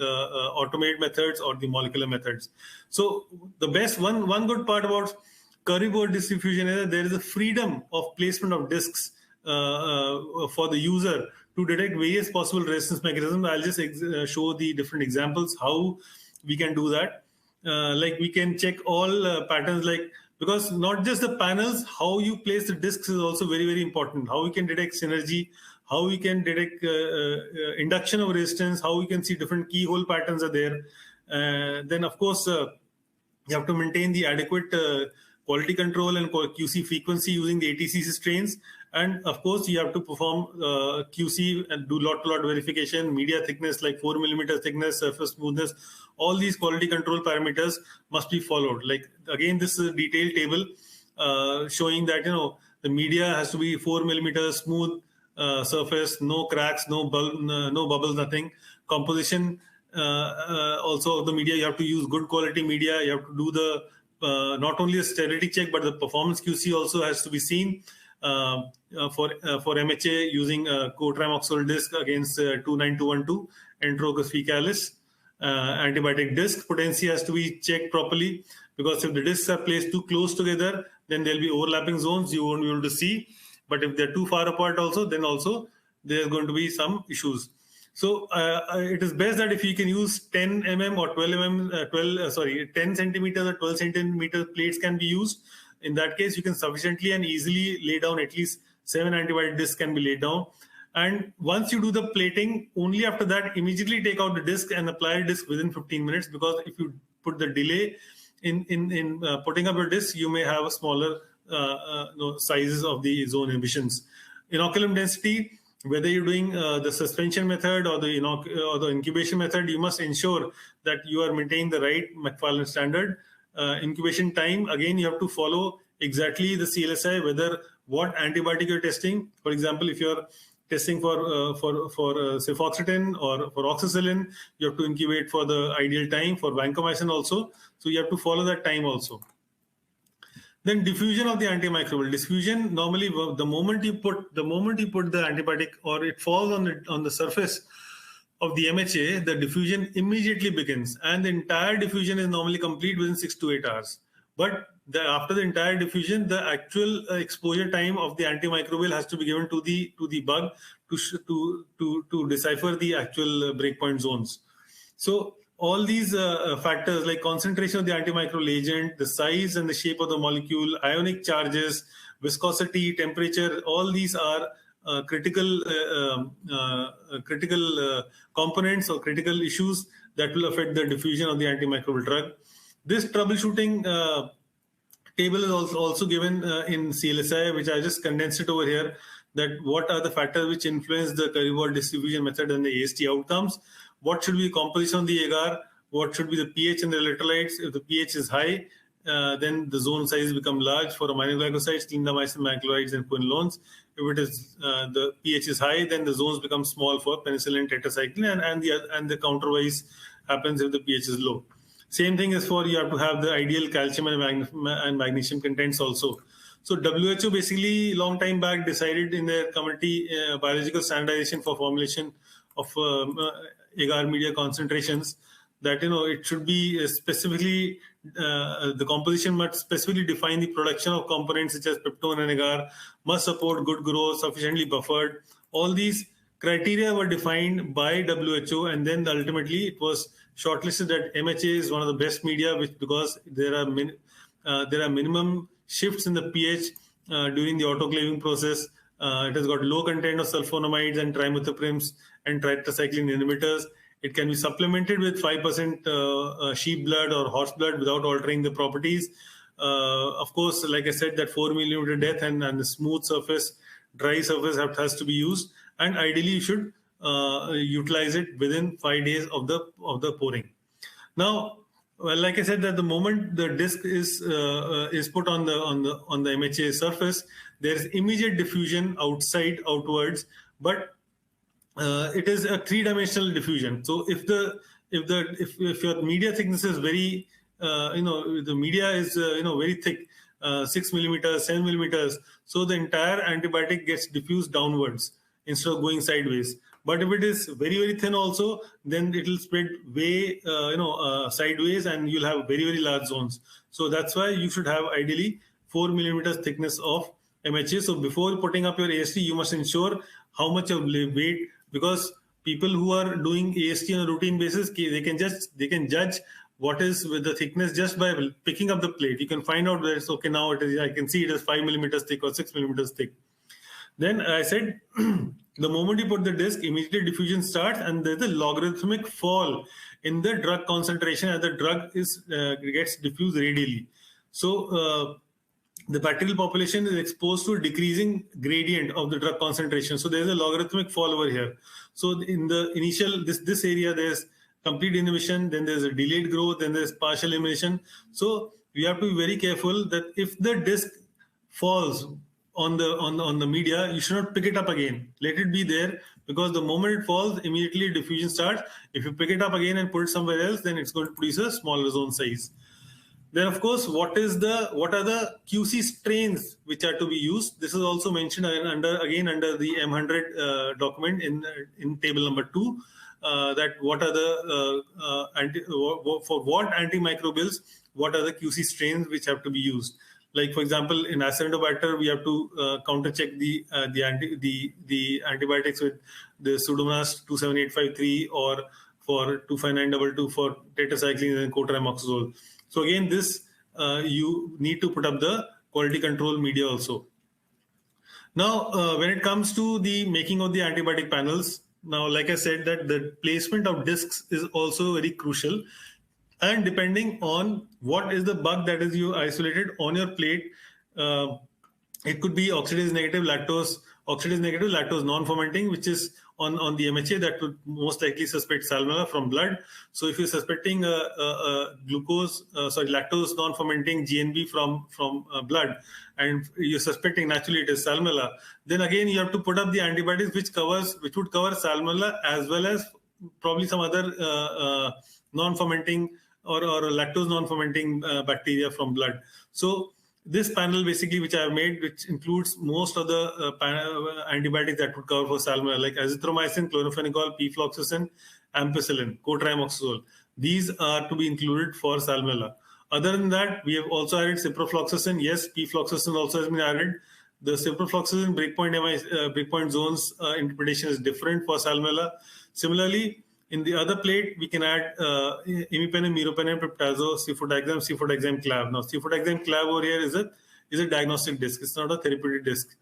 automated methods or the molecular methods. So the best one good part about curveball disk diffusion is that there is a freedom of placement of disks for the user to detect various possible resistance mechanisms. I'll just show the different examples how we can do that. Like we can check all patterns, like, because not just the panels, how you place the disks is also very, very important. How we can detect synergy, how we can detect induction of resistance, how we can see different keyhole patterns are there. Then, of course, you have to maintain the adequate quality control and QC frequency using the ATCC strains. And of course, you have to perform QC and do lot-to-lot verification, media thickness like 4 millimeter thickness, surface smoothness. All these quality control parameters must be followed. Like, again, this is a detailed table showing that, the media has to be 4 millimeters smooth surface, no cracks, no bubbles, nothing. Composition also of the media, you have to use good quality media. You have to do the not only the sterility check, but the performance QC also has to be seen. For MHA using cotrimoxazole disc against 29212 enterococcus fecalis. Antibiotic disc potency has to be checked properly, because if the discs are placed too close together, then there'll be overlapping zones you won't be able to see. But if they're too far apart also, then also there's going to be some issues. So it is best that if you can use 10 mm or 10 centimeters or 12 centimeter plates can be used. In that case, you can sufficiently and easily lay down at least 7 antibiotic discs can be laid down. And once you do the plating, only after that, immediately take out the disc and apply a disc within 15 minutes. Because if you put the delay in putting up your disc, you may have a smaller sizes of the zone emissions. Inoculum density, whether you're doing the suspension method or the incubation method, you must ensure that you are maintaining the right McFarland standard. Incubation time, again, you have to follow exactly the CLSI, whether what antibiotic you're testing. For example, if you're testing for cefoxitin or for oxacillin, you have to incubate for the ideal time. For vancomycin also, so you have to follow that time also. Then diffusion of the antimicrobial. Diffusion, normally the moment you put the antibiotic or it falls on the surface of the MHA, the diffusion immediately begins, and the entire diffusion is normally complete within 6 to 8 hours. But after the entire diffusion, the actual exposure time of the antimicrobial has to be given to the bug to decipher the actual breakpoint zones. So all these factors like concentration of the antimicrobial agent, the size and the shape of the molecule, ionic charges, viscosity, temperature, all these are critical components or critical issues that will affect the diffusion of the antimicrobial drug. This troubleshooting table is also given in CLSI, which I just condensed it over here. that what are the factors which influence the curry distribution method and the AST outcomes. What should be the composition of the agar? What should be the pH in the electrolytes? If the pH is high, then the zone size become large for aminoglycosides, clindamycin, macrolides, and quinolones. If it is the pH is high, then the zones become small for penicillin, tetracycline, and the counterwise happens if the pH is low. Same thing is for you have to have the ideal calcium and magnesium contents also. So WHO basically long time back decided in their committee biological standardization for formulation of agar media concentrations that it should be specifically the composition must specifically define the production of components such as peptone and agar, must support good growth, sufficiently buffered. All these criteria were defined by WHO, and then ultimately it was shortlisted that MHA is one of the best media, because there are minimum shifts in the pH during the autoclaving process. It has got low content of sulfonamides and trimethoprims and tetracycline inhibitors. It can be supplemented with 5% sheep blood or horse blood without altering the properties. Of course, like I said, that 4 millimeter depth and the smooth surface, dry surface has to be used, and ideally you should utilize it within 5 days of the pouring. Now, well, like I said, that the moment the disc is put on the MHA surface, there is immediate diffusion outwards, but it is a three-dimensional diffusion. So if your media thickness is very the media is very thick, 6 millimeters, 7 millimeters, so the entire antibiotic gets diffused downwards instead of going sideways. But if it is very, very thin also, then it will spread way sideways, and you'll have very, very large zones. So that's why you should have ideally 4 millimeters thickness of MHA. So before putting up your AST, you must ensure how much of weight, because people who are doing AST on a routine basis, they can judge what is with the thickness just by picking up the plate. You can find out whether it's okay. Now I can see it is 5 millimeters thick or 6 millimeters thick. Then I said, the moment you put the disc, immediately diffusion starts, and there's a logarithmic fall in the drug concentration as the drug gets diffused radially. So the bacterial population is exposed to a decreasing gradient of the drug concentration. So there's a logarithmic fall over here. So in the initial, this area, there's complete inhibition, then there's a delayed growth, then there's partial elimination. So we have to be very careful that if the disc falls on the media, you should not pick it up again. Let it be there, because the moment it falls, immediately diffusion starts. If you pick it up again and put it somewhere else, then it's going to produce a smaller zone size. Then, of course, what are the QC strains which are to be used? This is also mentioned under the M100 document in table number 2. That what are the for what antimicrobials, what are the QC strains which have to be used? Like, for example, in Acinetobacter, we have to counter check the antibiotics with the Pseudomonas 27853 or for 25922 for tetracycline and cotrimoxazole. So again, this you need to put up the quality control media also. Now, when it comes to the making of the antibiotic panels, now, like I said, that the placement of discs is also very crucial. And depending on what is the bug that is you isolated on your plate, it could be oxidase negative lactose non-fermenting, which is on the MHA, that would most likely suspect salmonella from blood. So if you're suspecting lactose non-fermenting GNB from blood, and you're suspecting naturally it is salmonella, then again you have to put up the antibiotics which would cover salmonella as well as probably some other non-fermenting or lactose non-fermenting bacteria from blood. So this panel basically which I have made, which includes most of the antibiotics that would cover for salmonella, like azithromycin, chlorphenicol, pfloxacin, ampicillin, cotrimoxazole. These are to be included for salmonella. Other than that, we have also added ciprofloxacin. Yes, pfloxacin also has been added. The ciprofloxacin breakpoint zones interpretation is different for salmonella. Similarly, in the other plate, we can add imipenem, meropenem, piptazo, cefotaxime clav. Now, cefotaxime clav over here is a diagnostic disc. It's not a therapeutic disc.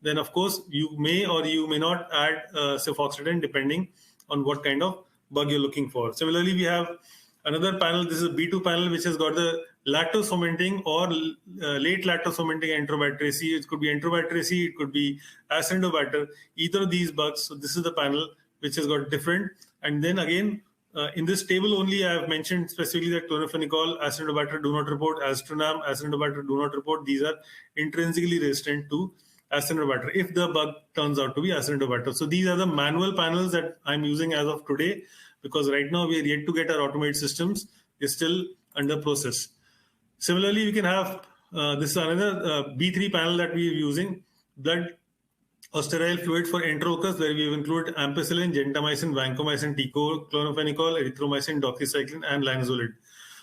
Then, of course, you may or you may not add cefoxetine depending on what kind of bug you're looking for. Similarly, we have Another panel, this is a B2 panel, which has got the lactose fermenting or late lactose fermenting Enterobatraceae. It could be Enterobatraceae, it could be Acinetobacter, either of these bugs. So this is the panel which has got different. And then again, in this table only, I have mentioned specifically that chlorphenicol, Acinetobacter do not report, Aztreonam, Acinetobacter do not report. These are intrinsically resistant to Acinetobacter if the bug turns out to be Acinetobacter. So these are the manual panels that I'm using as of today, because right now we are yet to get our automated systems. They're still under process. Similarly, we can have this is another B3 panel that we are using, blood or sterile fluid for enterococcus, where we have included ampicillin, gentamicin, vancomycin, tico, chlorphenicol, erythromycin, doxycycline, and linezolid.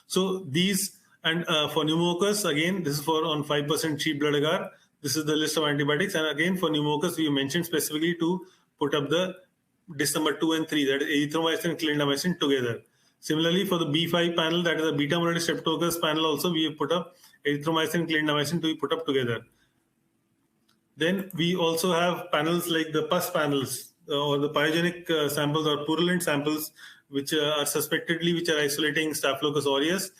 So these, and for pneumococcus, again, this is for on 5% cheap blood agar. This is the list of antibiotics. And again, for pneumococcus, we mentioned specifically to put up the disc number 2 and 3, that is erythromycin and clindamycin together. Similarly, for the B5 panel, that is the beta-monotic streptococcus panel, also we have put up erythromycin and clindamycin to be put up together. Then we also have panels like the pus panels or the pyogenic samples or purulent samples, which are suspectedly, which are isolating Staphylococcus aureus.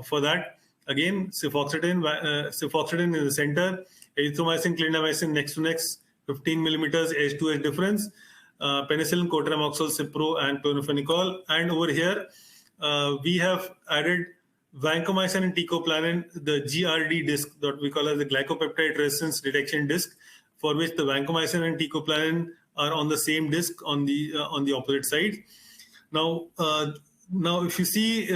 For that, again, cefoxitin in the center, erythromycin, clindamycin next to next, 15 millimeters H2H difference, penicillin, cotrimoxazole, Cipro, and chlorphenicol. And over here, we have added vancomycin and teicoplanin, the GRD disc that we call as the glycopeptide resistance detection disc, for which the vancomycin and teicoplanin are on the same disc on the opposite side. Now, if you see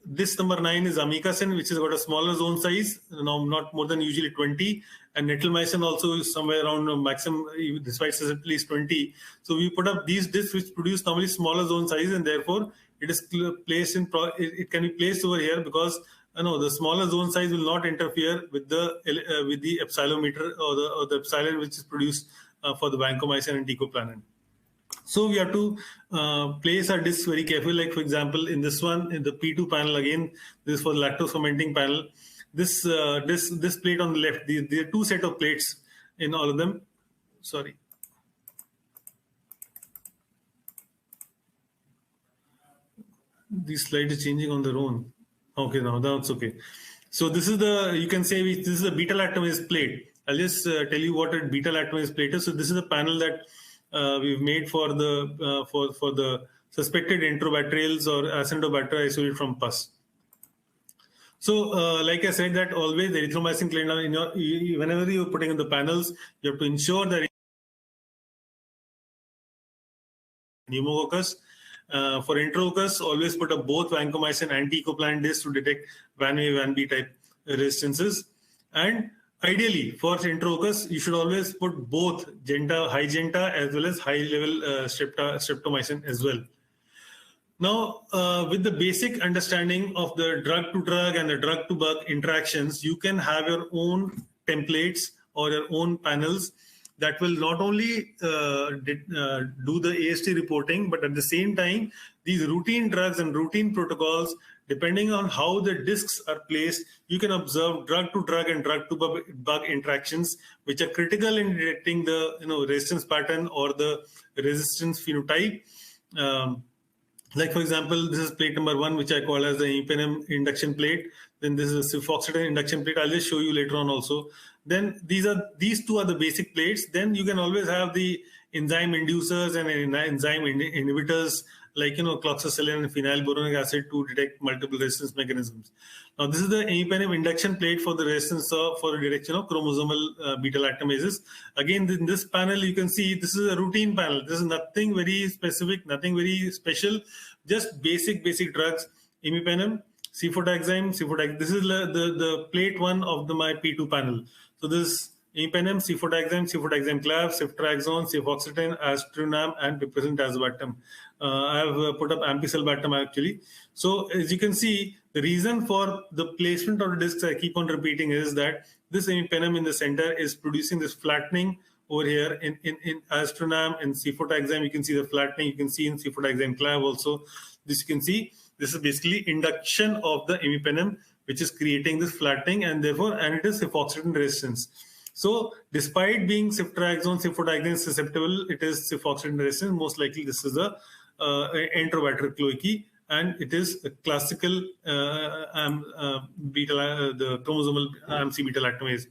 this number 9 is amikacin, which has got a smaller zone size, now not more than usually 20, and nettlemycin also is somewhere around maximum, despite at least 20. So we put up these discs which produce normally smaller zone size, and therefore it is placed in. It can be placed over here because the smaller zone size will not interfere with the epsilometer or the epsilon which is produced for the vancomycin and teicoplanin. So we have to place our discs very carefully. Like for example, in this one, in the P2 panel, again, this is for the lactose fermenting panel. This plate on the left, there are two set of plates in all of them. Sorry. These slides are changing on their own. Okay, now that's okay. So this is you can say this is a beta-lactamase plate. I'll just tell you what a beta-lactamase plate is. So this is a panel that we've made for the suspected enterobacterials or Acinetobacter isolated from pus. So, like I said, that always the erythromycin clindamycin, whenever you're putting in the panels, you have to ensure that pneumococcus. For enterococcus, always put up both vancomycin and teicoplanin discs to detect Van A, Van B type resistances. And ideally, for enterococcus, you should always put both high genta as well as high level streptomycin as well. Now, with the basic understanding of the drug-to-drug and the drug-to-bug interactions, you can have your own templates or your own panels that will not only do the AST reporting, but at the same time, these routine drugs and routine protocols, depending on how the discs are placed, you can observe drug-to-drug and drug-to-bug interactions, which are critical in detecting the resistance pattern or the resistance phenotype. Like for example, this is plate number 1, which I call as the impenem induction plate. Then this is a cefoxitin induction plate. I'll just show you later on also. Then these two are the basic plates. Then you can always have the enzyme inducers and enzyme inhibitors like cloxacillin and phenylboronic acid to detect multiple resistance mechanisms. Now this is the impenem induction plate for the resistance for the detection of chromosomal beta-lactamases. Again, in this panel you can see this is a routine panel. This is nothing very specific, nothing very special, just basic drugs. Imipenem, cefotaxime. This is the plate 1 of my P2 panel. So this imipenem, cefotaxime clav, ceftriaxone, cefoxitin, aztreonam, and piperacin-tazobactam. I have put up ampicillin actually. So as you can see, the reason for the placement of the discs I keep on repeating is that this imipenem in the center is producing this flattening over here in aztreonam and cefotaxime. You can see the flattening. You can see in cefotaxime clav also. This you can see. This is basically induction of the imipenem, which is creating this flattening, and it is cefoxitin resistance. So, despite being ceftriaxone, cefotaxime susceptible, it is cefoxitin resistant. Most likely, this is a enterobacter cloacae and it is a classical the chromosomal AMC beta lactamase.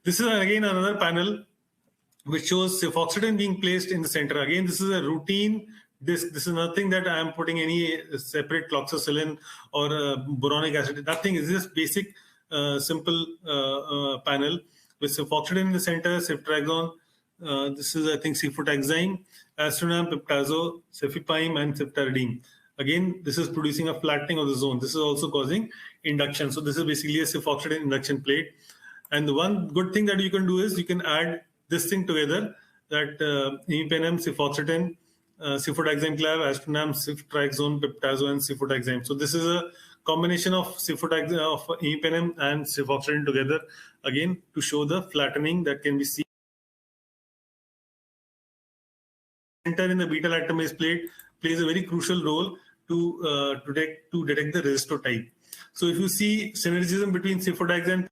This is again another panel which shows cefoxitin being placed in the center. Again, this is a routine disc. This is nothing that I am putting any separate cloxacillin or boronic acid. Nothing. It's just basic, simple panel with cefoxitin in the center, ceftriaxone. This is, I think, cefotaxime, astronam, piptazo, cefepime, and ceftaroline. Again, this is producing a flattening of the zone. This is also causing induction. So this is basically a cefoxitin induction plate. And the one good thing that you can do is you can add this thing together, that imipenem, cefoxitin, cefotaxime clav, astronam, ceftriaxone, piptazo, and cefotaxime. So this is a combination of imipenem and cefoxitin together, again, to show the flattening that can be seen. Center in the beta lactamase plate plays a very crucial role to detect the resistor type. So if you see synergism between cefotaxime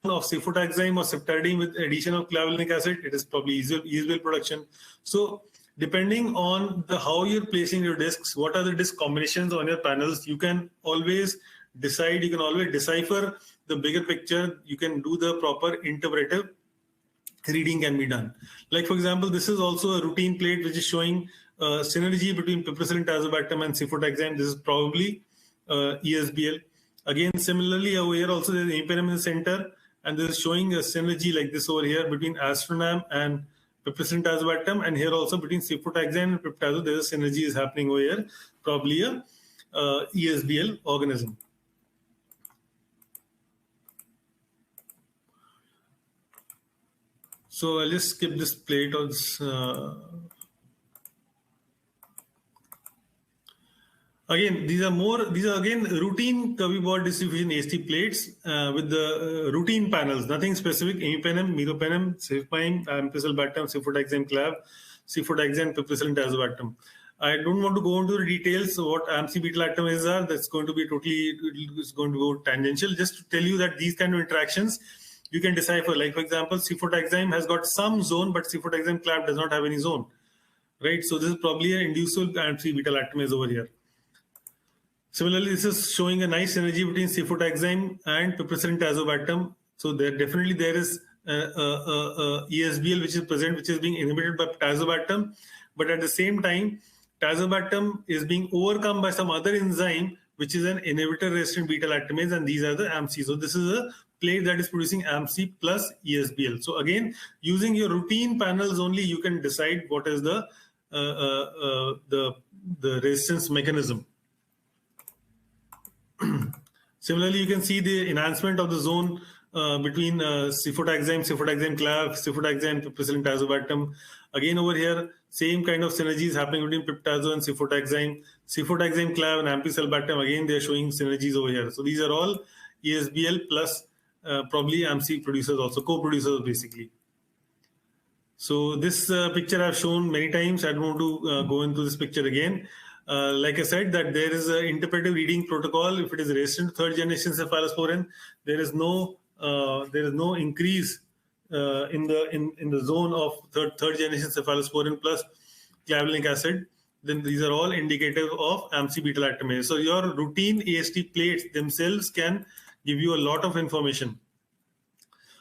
of cefotaxime or ceftaroline with addition of clavulanic acid, it is probably easewell production. So depending on how you're placing your discs, what are the disc combinations on your panels, you can always decide, you can always decipher the bigger picture. You can do the proper interpretive reading can be done. Like, for example, this is also a routine plate which is showing synergy between piperacillin tazobactam and cefotaxime. This is probably ESBL. Again, similarly, over here also there's imipenem in the center, and this is showing a synergy like this over here between astronam and piperacillin tazobactam, and here also between cefotaxime and piptazo, there's a synergy is happening over here, probably a ESBL organism. So I'll just skip this plate or this. Again, these are again routine curvy distribution AST plates with the routine panels, nothing specific. Imipenem, meropenem, cefepime, ampicillin-bactam, cefotaxime clav, cefotaxime, piperacillin tazobactam. I don't want to go into the details of what AMC beta lactamases are. That's going to be it's going to go tangential. Just to tell you that these kind of interactions you can decipher. Like, for example, cefotaxime has got some zone, but cefotaxime clav does not have any zone, right? So this is probably an inducible AMC beta lactamase over here. Similarly, this is showing a nice synergy between cefotaxime and piperacillin tazobactam. So there is ESBL which is present, which is being inhibited by tazobactam, but at the same time, tazobactam is being overcome by some other enzyme which is an inhibitor-resistant beta lactamase, and these are the AMC. So this is a plate that is producing AMC plus ESBL. So again, using your routine panels only, you can decide what is the resistance mechanism. Similarly, you can see the enhancement of the zone between cefotaxime clav, cefotaxime, piperacillin tazobactam. Again, over here, same kind of synergies happening between piptazo and cefotaxime clav and ampicillin-bactam. Again, they are showing synergies over here. So these are all ESBL plus probably AMC producers, also co-producers basically. So this picture I've shown many times. I don't want to go into this picture again. Like I said, that there is an interpretive reading protocol. If it is resistant to third generation cephalosporin, there is no increase in the zone of third generation cephalosporin plus clavulanic acid. Then these are all indicative of AMC beta lactamase. So your routine AST plates themselves can give you a lot of information.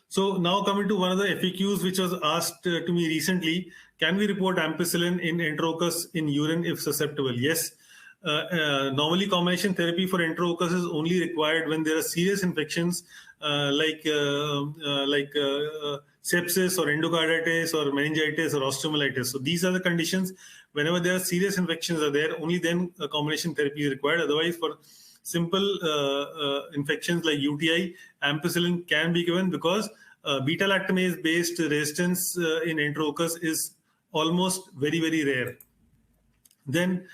So now coming to one of the FAQs which was asked to me recently, can we report ampicillin in enterococcus in urine if susceptible? Yes. Normally, combination therapy for enterococcus is only required when there are serious infections like sepsis or endocarditis or meningitis or osteomyelitis. So these are the conditions. Whenever there are serious infections are there, only then a combination therapy is required. Otherwise, for simple infections like UTI, ampicillin can be given because beta lactamase based resistance in enterococcus is almost very, very rare. Then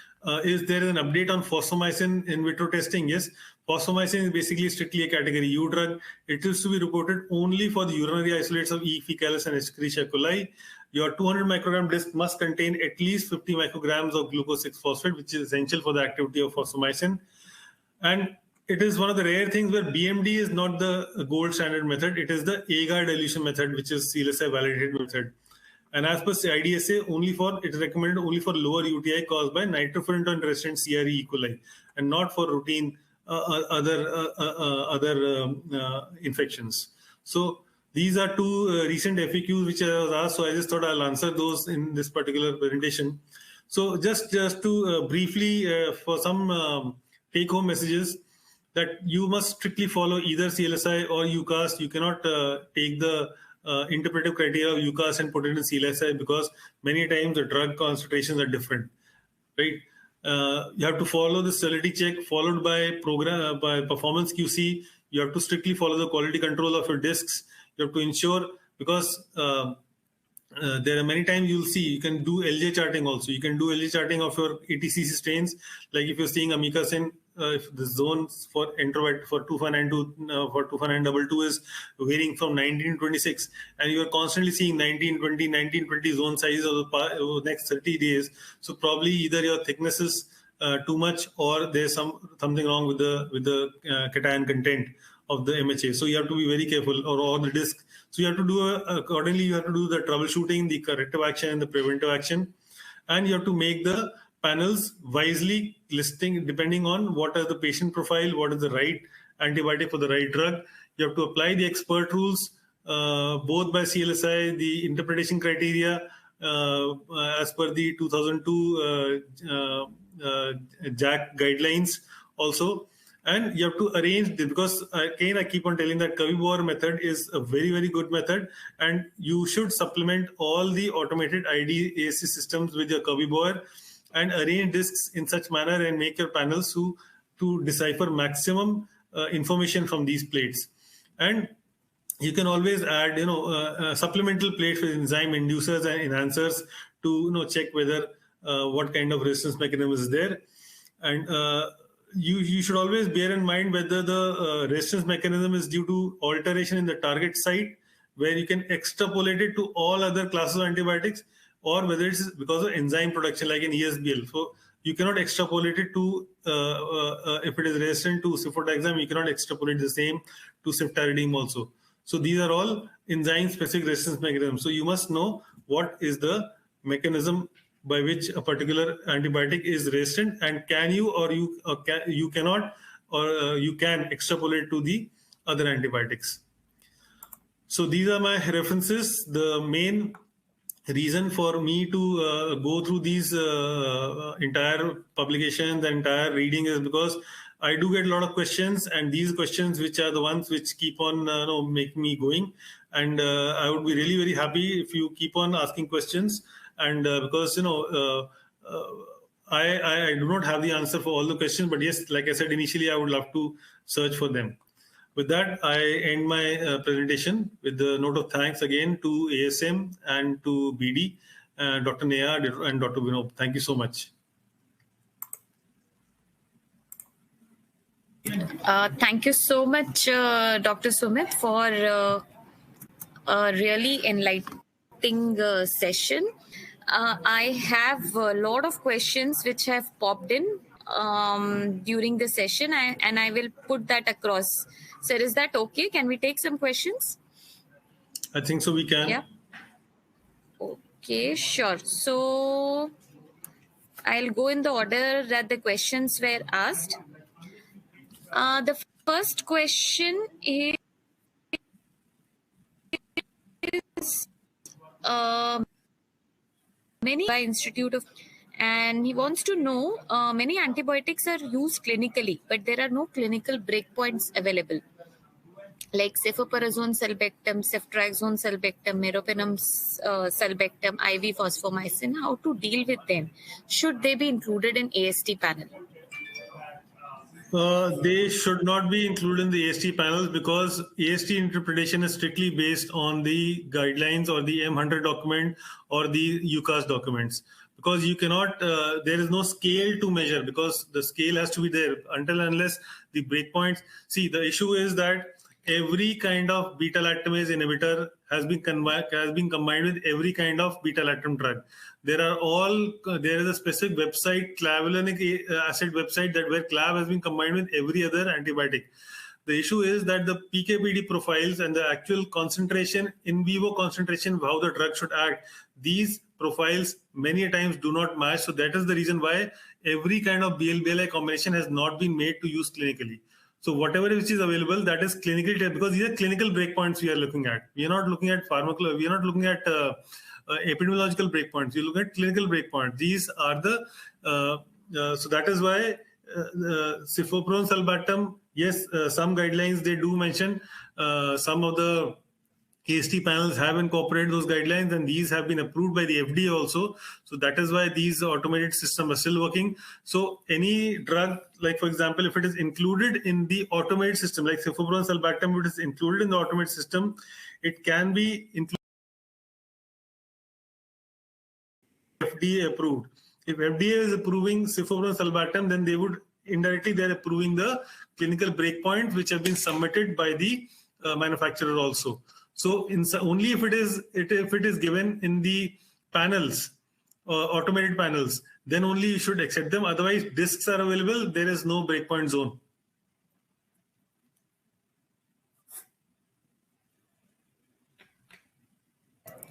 is there an update on fosfomycin in vitro testing? Yes, fosfomycin is basically strictly a category U drug. It is to be reported only for the urinary isolates of E. faecalis and Escherichia coli. Your 200 microgram disc must contain at least 50 micrograms of glucose 6-phosphate, which is essential for the activity of fosfomycin. And it is one of the rare things where BMD is not the gold standard method. It is the agar dilution method, which is CLSI validated method. And as per IDSA, it is recommended only for lower UTI caused by nitrofurantoin-resistant CRE E. coli, and not for routine other infections. So these are two recent FAQs which I was asked. So I just thought I'll answer those in this particular presentation. So just to briefly for some take-home messages, that you must strictly follow either CLSI or UCAS. You cannot take the interpretive criteria of UCAS and put it in CLSI, because many times the drug concentrations are different, right? You have to follow the stability check followed by by performance QC. You have to strictly follow the quality control of your discs. You have to ensure, because there are many times you'll see you can do LJ charting also. You can do LJ charting of your ATCC strains. Like if you're seeing amikacin, if the zones for introvert for 2592 for 2592 is varying from 19 to 26, and you are constantly seeing 1920 zone sizes over the next 30 days. So probably either your thickness is too much, or there's something wrong with the cation content of the MHA. So you have to be very careful, or the disc. So you have to do accordingly. You have to do the troubleshooting, the corrective action, and the preventive action, and you have to make the panels wisely, listing depending on what is the patient profile, what is the right antibiotic for the right drug. You have to apply the expert rules both by CLSI, the interpretation criteria as per the 2002 JAC guidelines also. And you have to arrange, because again, I keep on telling that Kavi-Boer method is a very, very good method, and you should supplement all the automated ID AST systems with your Kavi-Boer and arrange disks in such manner and make your panels to decipher maximum information from these plates. And you can always add, supplemental plates with enzyme inducers and enhancers to, check whether what kind of resistance mechanism is there. And you should always bear in mind whether the resistance mechanism is due to alteration in the target site, where you can extrapolate it to all other classes of antibiotics, or whether it's because of enzyme production, like in ESBL. So you cannot extrapolate it to, if it is resistant to cefotaxime, you cannot extrapolate the same to ceftaroline also. So these are all enzyme-specific resistance mechanisms. So you must know what is the mechanism by which a particular antibiotic is resistant, and can you or you cannot, or you can extrapolate to the other antibiotics. So these are my references. The main reason for me to go through these entire publications, the entire reading, is because I do get a lot of questions, and these questions which are the ones which keep on make me going. And I would be really very happy if you keep on asking questions. And because I do not have the answer for all the questions, but yes, like I said initially, I would love to search for them. With that, I end my presentation with the note of thanks again to ASM and to BD, Dr. Neha and Dr. Vinod. Thank you so much. Thank you so much, Dr. Sumit, for a really enlightening session. I have a lot of questions which have popped in during the session, and I will put that across. Sir, is that okay? Can we take some questions? I think so, we can. Yeah. Okay, sure. So I'll go in the order that the questions were asked. The first question is many by Institute of, and he wants to know many antibiotics are used clinically, but there are no clinical breakpoints available, like cefoperazone sulbactam, ceftriaxone sulbactam, meropenem sulbactam, IV fosfomycin. How to deal with them? Should they be included in AST panel? They should not be included in the AST panels, because AST interpretation is strictly based on the guidelines or the M100 document or the UCAS documents. Because you cannot, there is no scale to measure, because the scale has to be there until unless the breakpoints. See, the issue is that every kind of beta-lactamase inhibitor has been combined with every kind of beta-lactam drug. There is a specific website, clavulanic acid website, where clav has been combined with every other antibiotic. The issue is that the PK/PD profiles and the actual concentration, in vivo concentration, how the drug should act, these profiles many a times do not match. So that is the reason why every kind of BL-BLI combination has not been made to use clinically. So whatever which is available, that is clinically, because these are clinical breakpoints we are looking at. We are not looking at we are not looking at epidemiological breakpoints. We look at clinical breakpoints. These are the so that is why cefoperazone sulbactam. Yes, some guidelines they do mention some of the AST panels have incorporated those guidelines, and these have been approved by the FDA also. So that is why these automated systems are still working. So any drug, like for example, if it is included in the automated system, like cefoperazone sulbactam, if it is included in the automated system, it can be included FDA approved. If FDA is approving cefoperazone sulbactam, then they would indirectly they're approving the clinical breakpoints which have been submitted by the manufacturer also. So only if it is given in the panels, automated panels, then only you should accept them. Otherwise, discs are available. There is no breakpoint zone.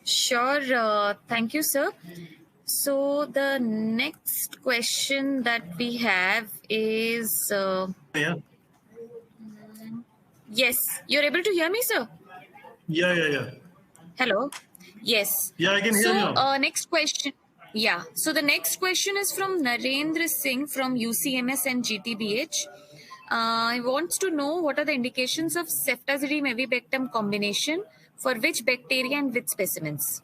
Sure. Thank you, sir. So the next question that we have is Yeah. Yes, you're able to hear me, sir? Yeah. Hello. Yes. Yeah, I can hear you now. Next question. Yeah. So the next question is from Narendra Singh from UCMS and GTBH. He wants to know what are the indications of ceftazidime avibactam combination for which bacteria and which specimens.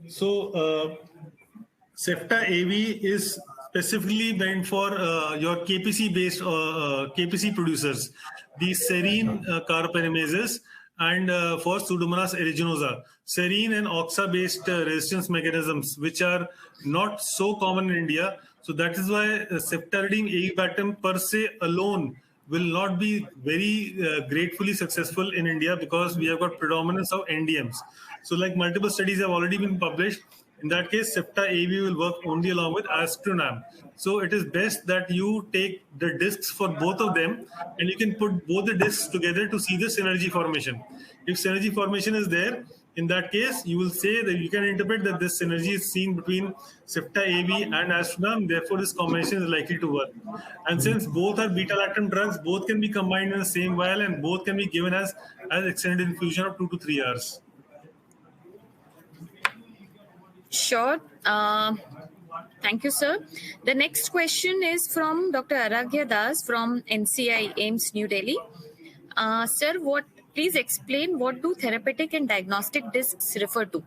So Cefta AV is specifically meant for your KPC based KPC producers, the serine carbapenemases, and for Pseudomonas aeruginosa, serine and oxa based resistance mechanisms, which are not so common in India. So that is why ceftazidime avibactam per se alone will not be very gratefully successful in India, because we have got predominance of NDMs. So like multiple studies have already been published. In that case, Cefta AV will work only along with Astronam. So it is best that you take the discs for both of them, and you can put both the discs together to see the synergy formation. If synergy formation is there, in that case, you will say that you can interpret that this synergy is seen between Cefta AV and Astronam. Therefore, this combination is likely to work. And since both are beta-lactam drugs, both can be combined in the same vial, and both can be given as extended infusion of 2 to 3 hours. Sure. Thank you, sir. The next question is from Dr. Aragya Das from NCI AIMS New Delhi. Sir, please explain what do therapeutic and diagnostic discs refer to?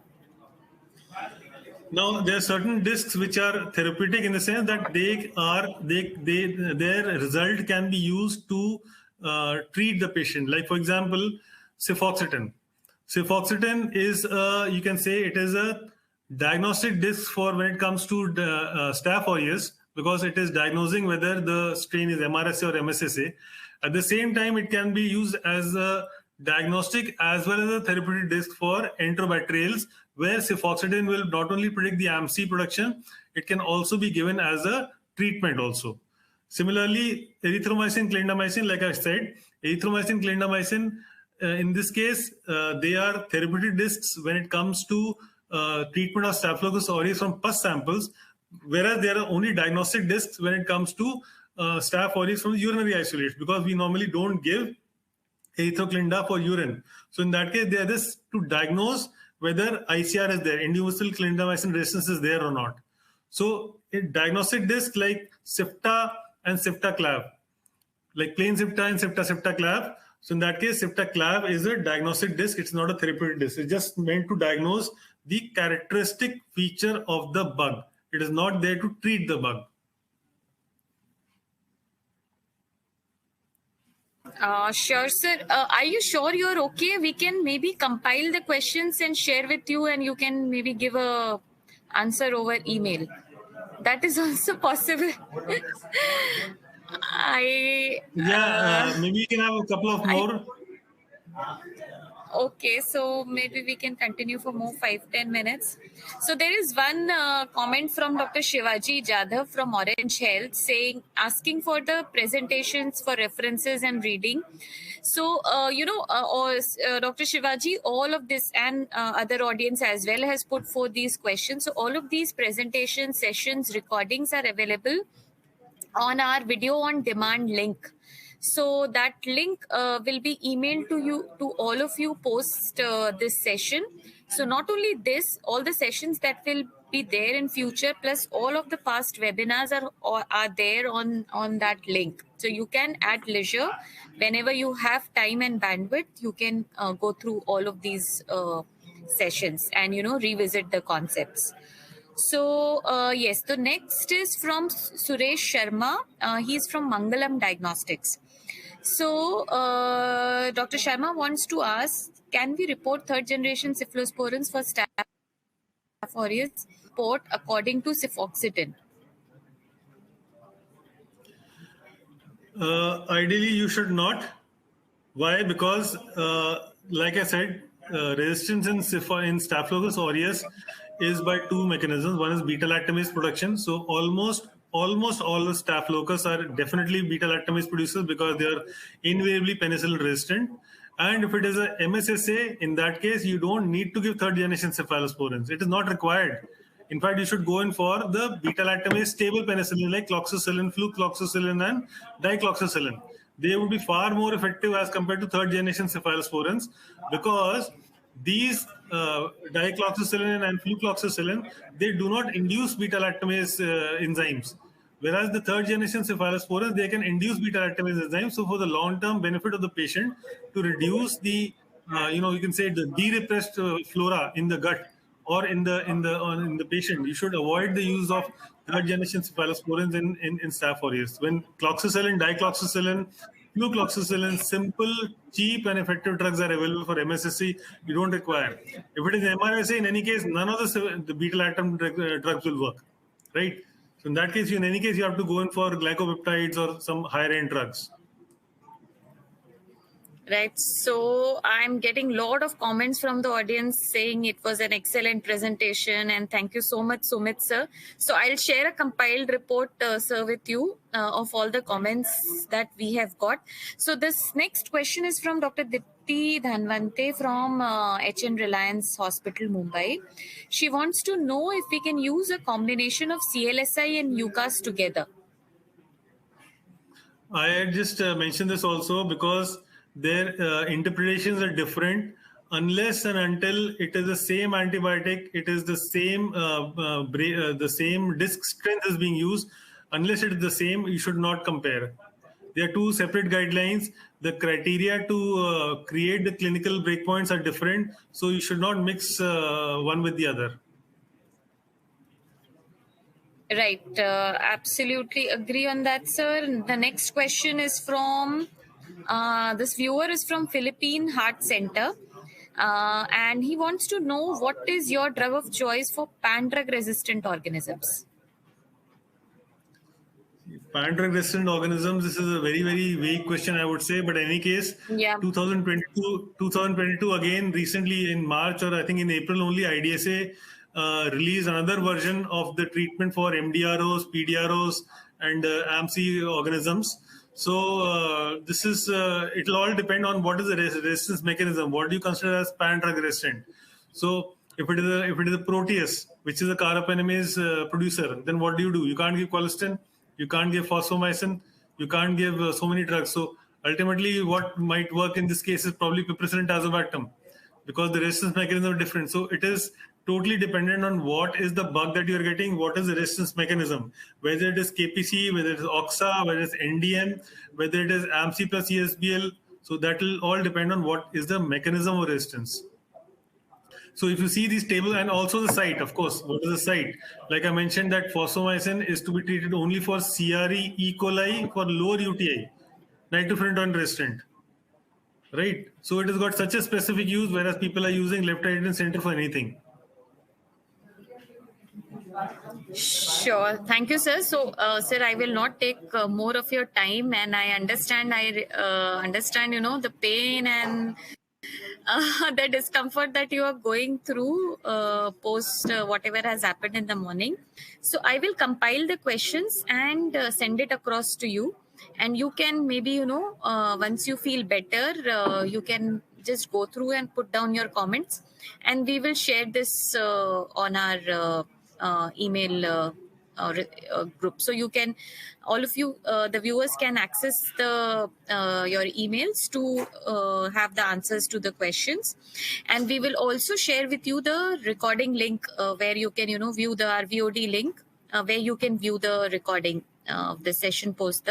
Now, there are certain discs which are therapeutic in the sense that their result can be used to treat the patient. Like, for example, cefoxitin. Cefoxitin is, you can say, it is a diagnostic disc for when it comes to Staph aureus, because it is diagnosing whether the strain is MRSA or MSSA. At the same time, it can be used as a diagnostic as well as a therapeutic disc for enterobacterials, where cefoxitin will not only predict the AMC production, it can also be given as a treatment also. Similarly, erythromycin, clindamycin, like I said, erythromycin, clindamycin, in this case, they are therapeutic discs when it comes to treatment of Staphylococcus aureus from pus samples, whereas there are only diagnostic discs when it comes to Staph aureus from the urinary isolates, because we normally don't give erythroclinda for urine. So in that case, they are just to diagnose whether ICR is there, inducible clindamycin resistance is there or not. So a diagnostic disc like Cefta and Cefta-Clav, like plain Cefta and Cefta-Cefta-Clav. So in that case, Cefta-Clav is a diagnostic disc. It's not a therapeutic disc. It's just meant to diagnose the characteristic feature of the bug. It is not there to treat the bug. Sure, sir. Are you sure you're okay? We can maybe compile the questions and share with you, and you can maybe give a answer over email. That is also possible. Maybe you can have a couple of more. Okay, so maybe we can continue for more 5-10 minutes. So there is one comment from Dr. Shivaji Jadhav from Orange Health saying, asking for the presentations for references and reading. So, Dr. Shivaji, all of this and other audience as well has put forth these questions. So all of these presentation sessions recordings are available on our video on demand link. So that link will be emailed to you, to all of you post this session. So not only this, all the sessions that will be there in future plus all of the past webinars are there on that link. So you can at leisure, whenever you have time and bandwidth, you can go through all of these sessions and revisit the concepts. So, yes, the next is from Suresh Sharma. He's from Mangalam Diagnostics. So, Dr. Sharma wants to ask, can we report third generation cephalosporins for Staph aureus report according to cefoxitin? Ideally, you should not. Why? Because, like I said, resistance in Staphylococcus aureus is by two mechanisms. One is beta-lactamase production. So almost all the Staphylococcus are definitely beta-lactamase producers because they are invariably penicillin resistant. And if it is a MSSA, in that case, you don't need to give third-generation cephalosporins. It is not required. In fact, you should go in for the beta-lactamase stable penicillin like cloxacillin, flucloxacillin, and dicloxacillin. They would be far more effective as compared to third-generation cephalosporins because these dicloxacillin and flucloxacillin, they do not induce beta-lactamase enzymes. Whereas the third-generation cephalosporins, they can induce beta-lactamase enzymes. So for the long-term benefit of the patient, to reduce the, you can say the de-repressed flora in the gut, or in the patient, you should avoid the use of third generation cephalosporins in Staph aureus. When cloxacillin, dicloxacillin, flucloxacillin, simple, cheap, and effective drugs are available for MSSC, you don't require. If it is MRSA, in any case, none of the beta-lactam drugs will work, right? So in that case, in any case, you have to go in for glycopeptides or some higher-end drugs. Right. So I'm getting a lot of comments from the audience saying it was an excellent presentation and thank you so much, Sumit sir. So I'll share a compiled report, sir, with you of all the comments that we have got. So this next question is from Dr. Dipti Dhanvante from HN Reliance Hospital, Mumbai. She wants to know if we can use a combination of CLSI and UCAS together. I had just mentioned this also because their interpretations are different unless and until it is the same antibiotic, it is the same disc strength is being used. Unless it is the same, you should not compare. There are two separate guidelines. The criteria to create the clinical breakpoints are different, so you should not mix one with the other. Right. Absolutely agree on that, sir. The next question is from this viewer is from Philippine Heart Center. And he wants to know what is your drug of choice for pan-drug resistant organisms? Pan-drug resistant organisms, this is a very, very vague question, I would say. But in any case, Yeah. 2022 again, recently in March or I think in April only, IDSA released another version of the treatment for MDROs, PDROs, and AMC organisms. So this is, it'll all depend on what is the resistance mechanism. What do you consider as pan-drug resistant? So if it is a Proteus, which is a carbamazepine producer, then what do? You can't give colistin, you can't give fosfomycin, you can't give so many drugs. So ultimately, what might work in this case is probably piperacillin tazobactam, because the resistance mechanism is different. So it is totally dependent on what is the bug that you're getting, what is the resistance mechanism, whether it is KPC, whether it is OXA, whether it is NDM, whether it is AMC plus ESBL. So that will all depend on what is the mechanism of resistance. So if you see these tables, and also the site, of course, what is the site? Like I mentioned that fosfomycin is to be treated only for CRE, E. coli, for lower UTI, nitrofurantoin resistant. Right? So it has got such a specific use, whereas people are using left right center for anything. Sure. Thank you, sir. So, sir, I will not take more of your time, and I understand. I understand, the pain and the discomfort that you are going through post whatever has happened in the morning. So I will compile the questions and send it across to you. And you can maybe, once you feel better, you can just go through and put down your comments. And we will share this on our email group. So you can, all of you, the viewers can access the your emails to have the answers to the questions. And we will also share with you the recording link where you can, view the RVOD link where you can view the recording of the session post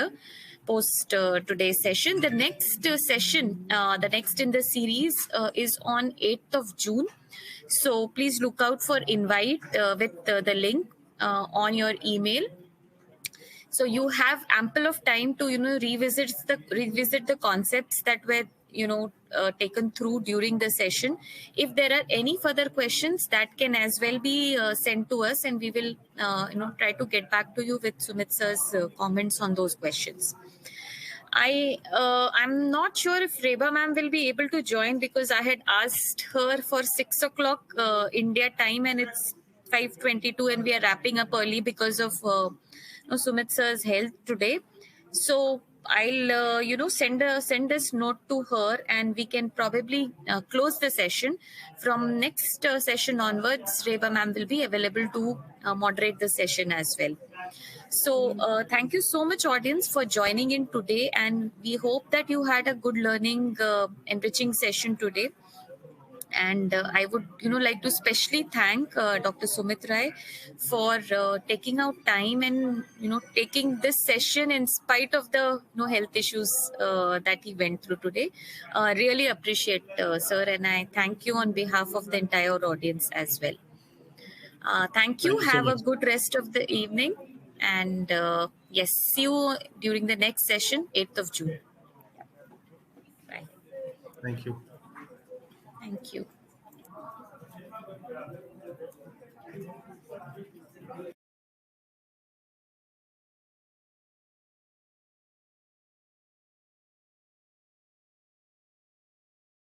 today's session. The next session, the next in the series is on 8th of June. So please look out for invite with the link on your email. So you have ample of time to revisit the concepts that were taken through during the session. If there are any further questions, that can as well be sent to us, and we will try to get back to you with Sumit sir's comments on those questions. I'm not sure if Reba ma'am will be able to join, because I had asked her for 6 o'clock India time, and it's 5:22, and we are wrapping up early because of Sumit sir's health today. So I'll send this note to her, and we can probably close the session. From next session onwards, Reba ma'am will be available to moderate the session as well. So thank you so much, audience, for joining in today, and we hope that you had a good learning, enriching session today. And I would, like to specially thank Dr. Sumit Rai for taking out time and taking this session in spite of the health issues that he went through today. Really appreciate, sir, and I thank you on behalf of the entire audience as well. Thank you. Thank you so Have a much. good rest of the evening. And yes, see you during the next session, 8th of June. Bye. Thank you. Thank you.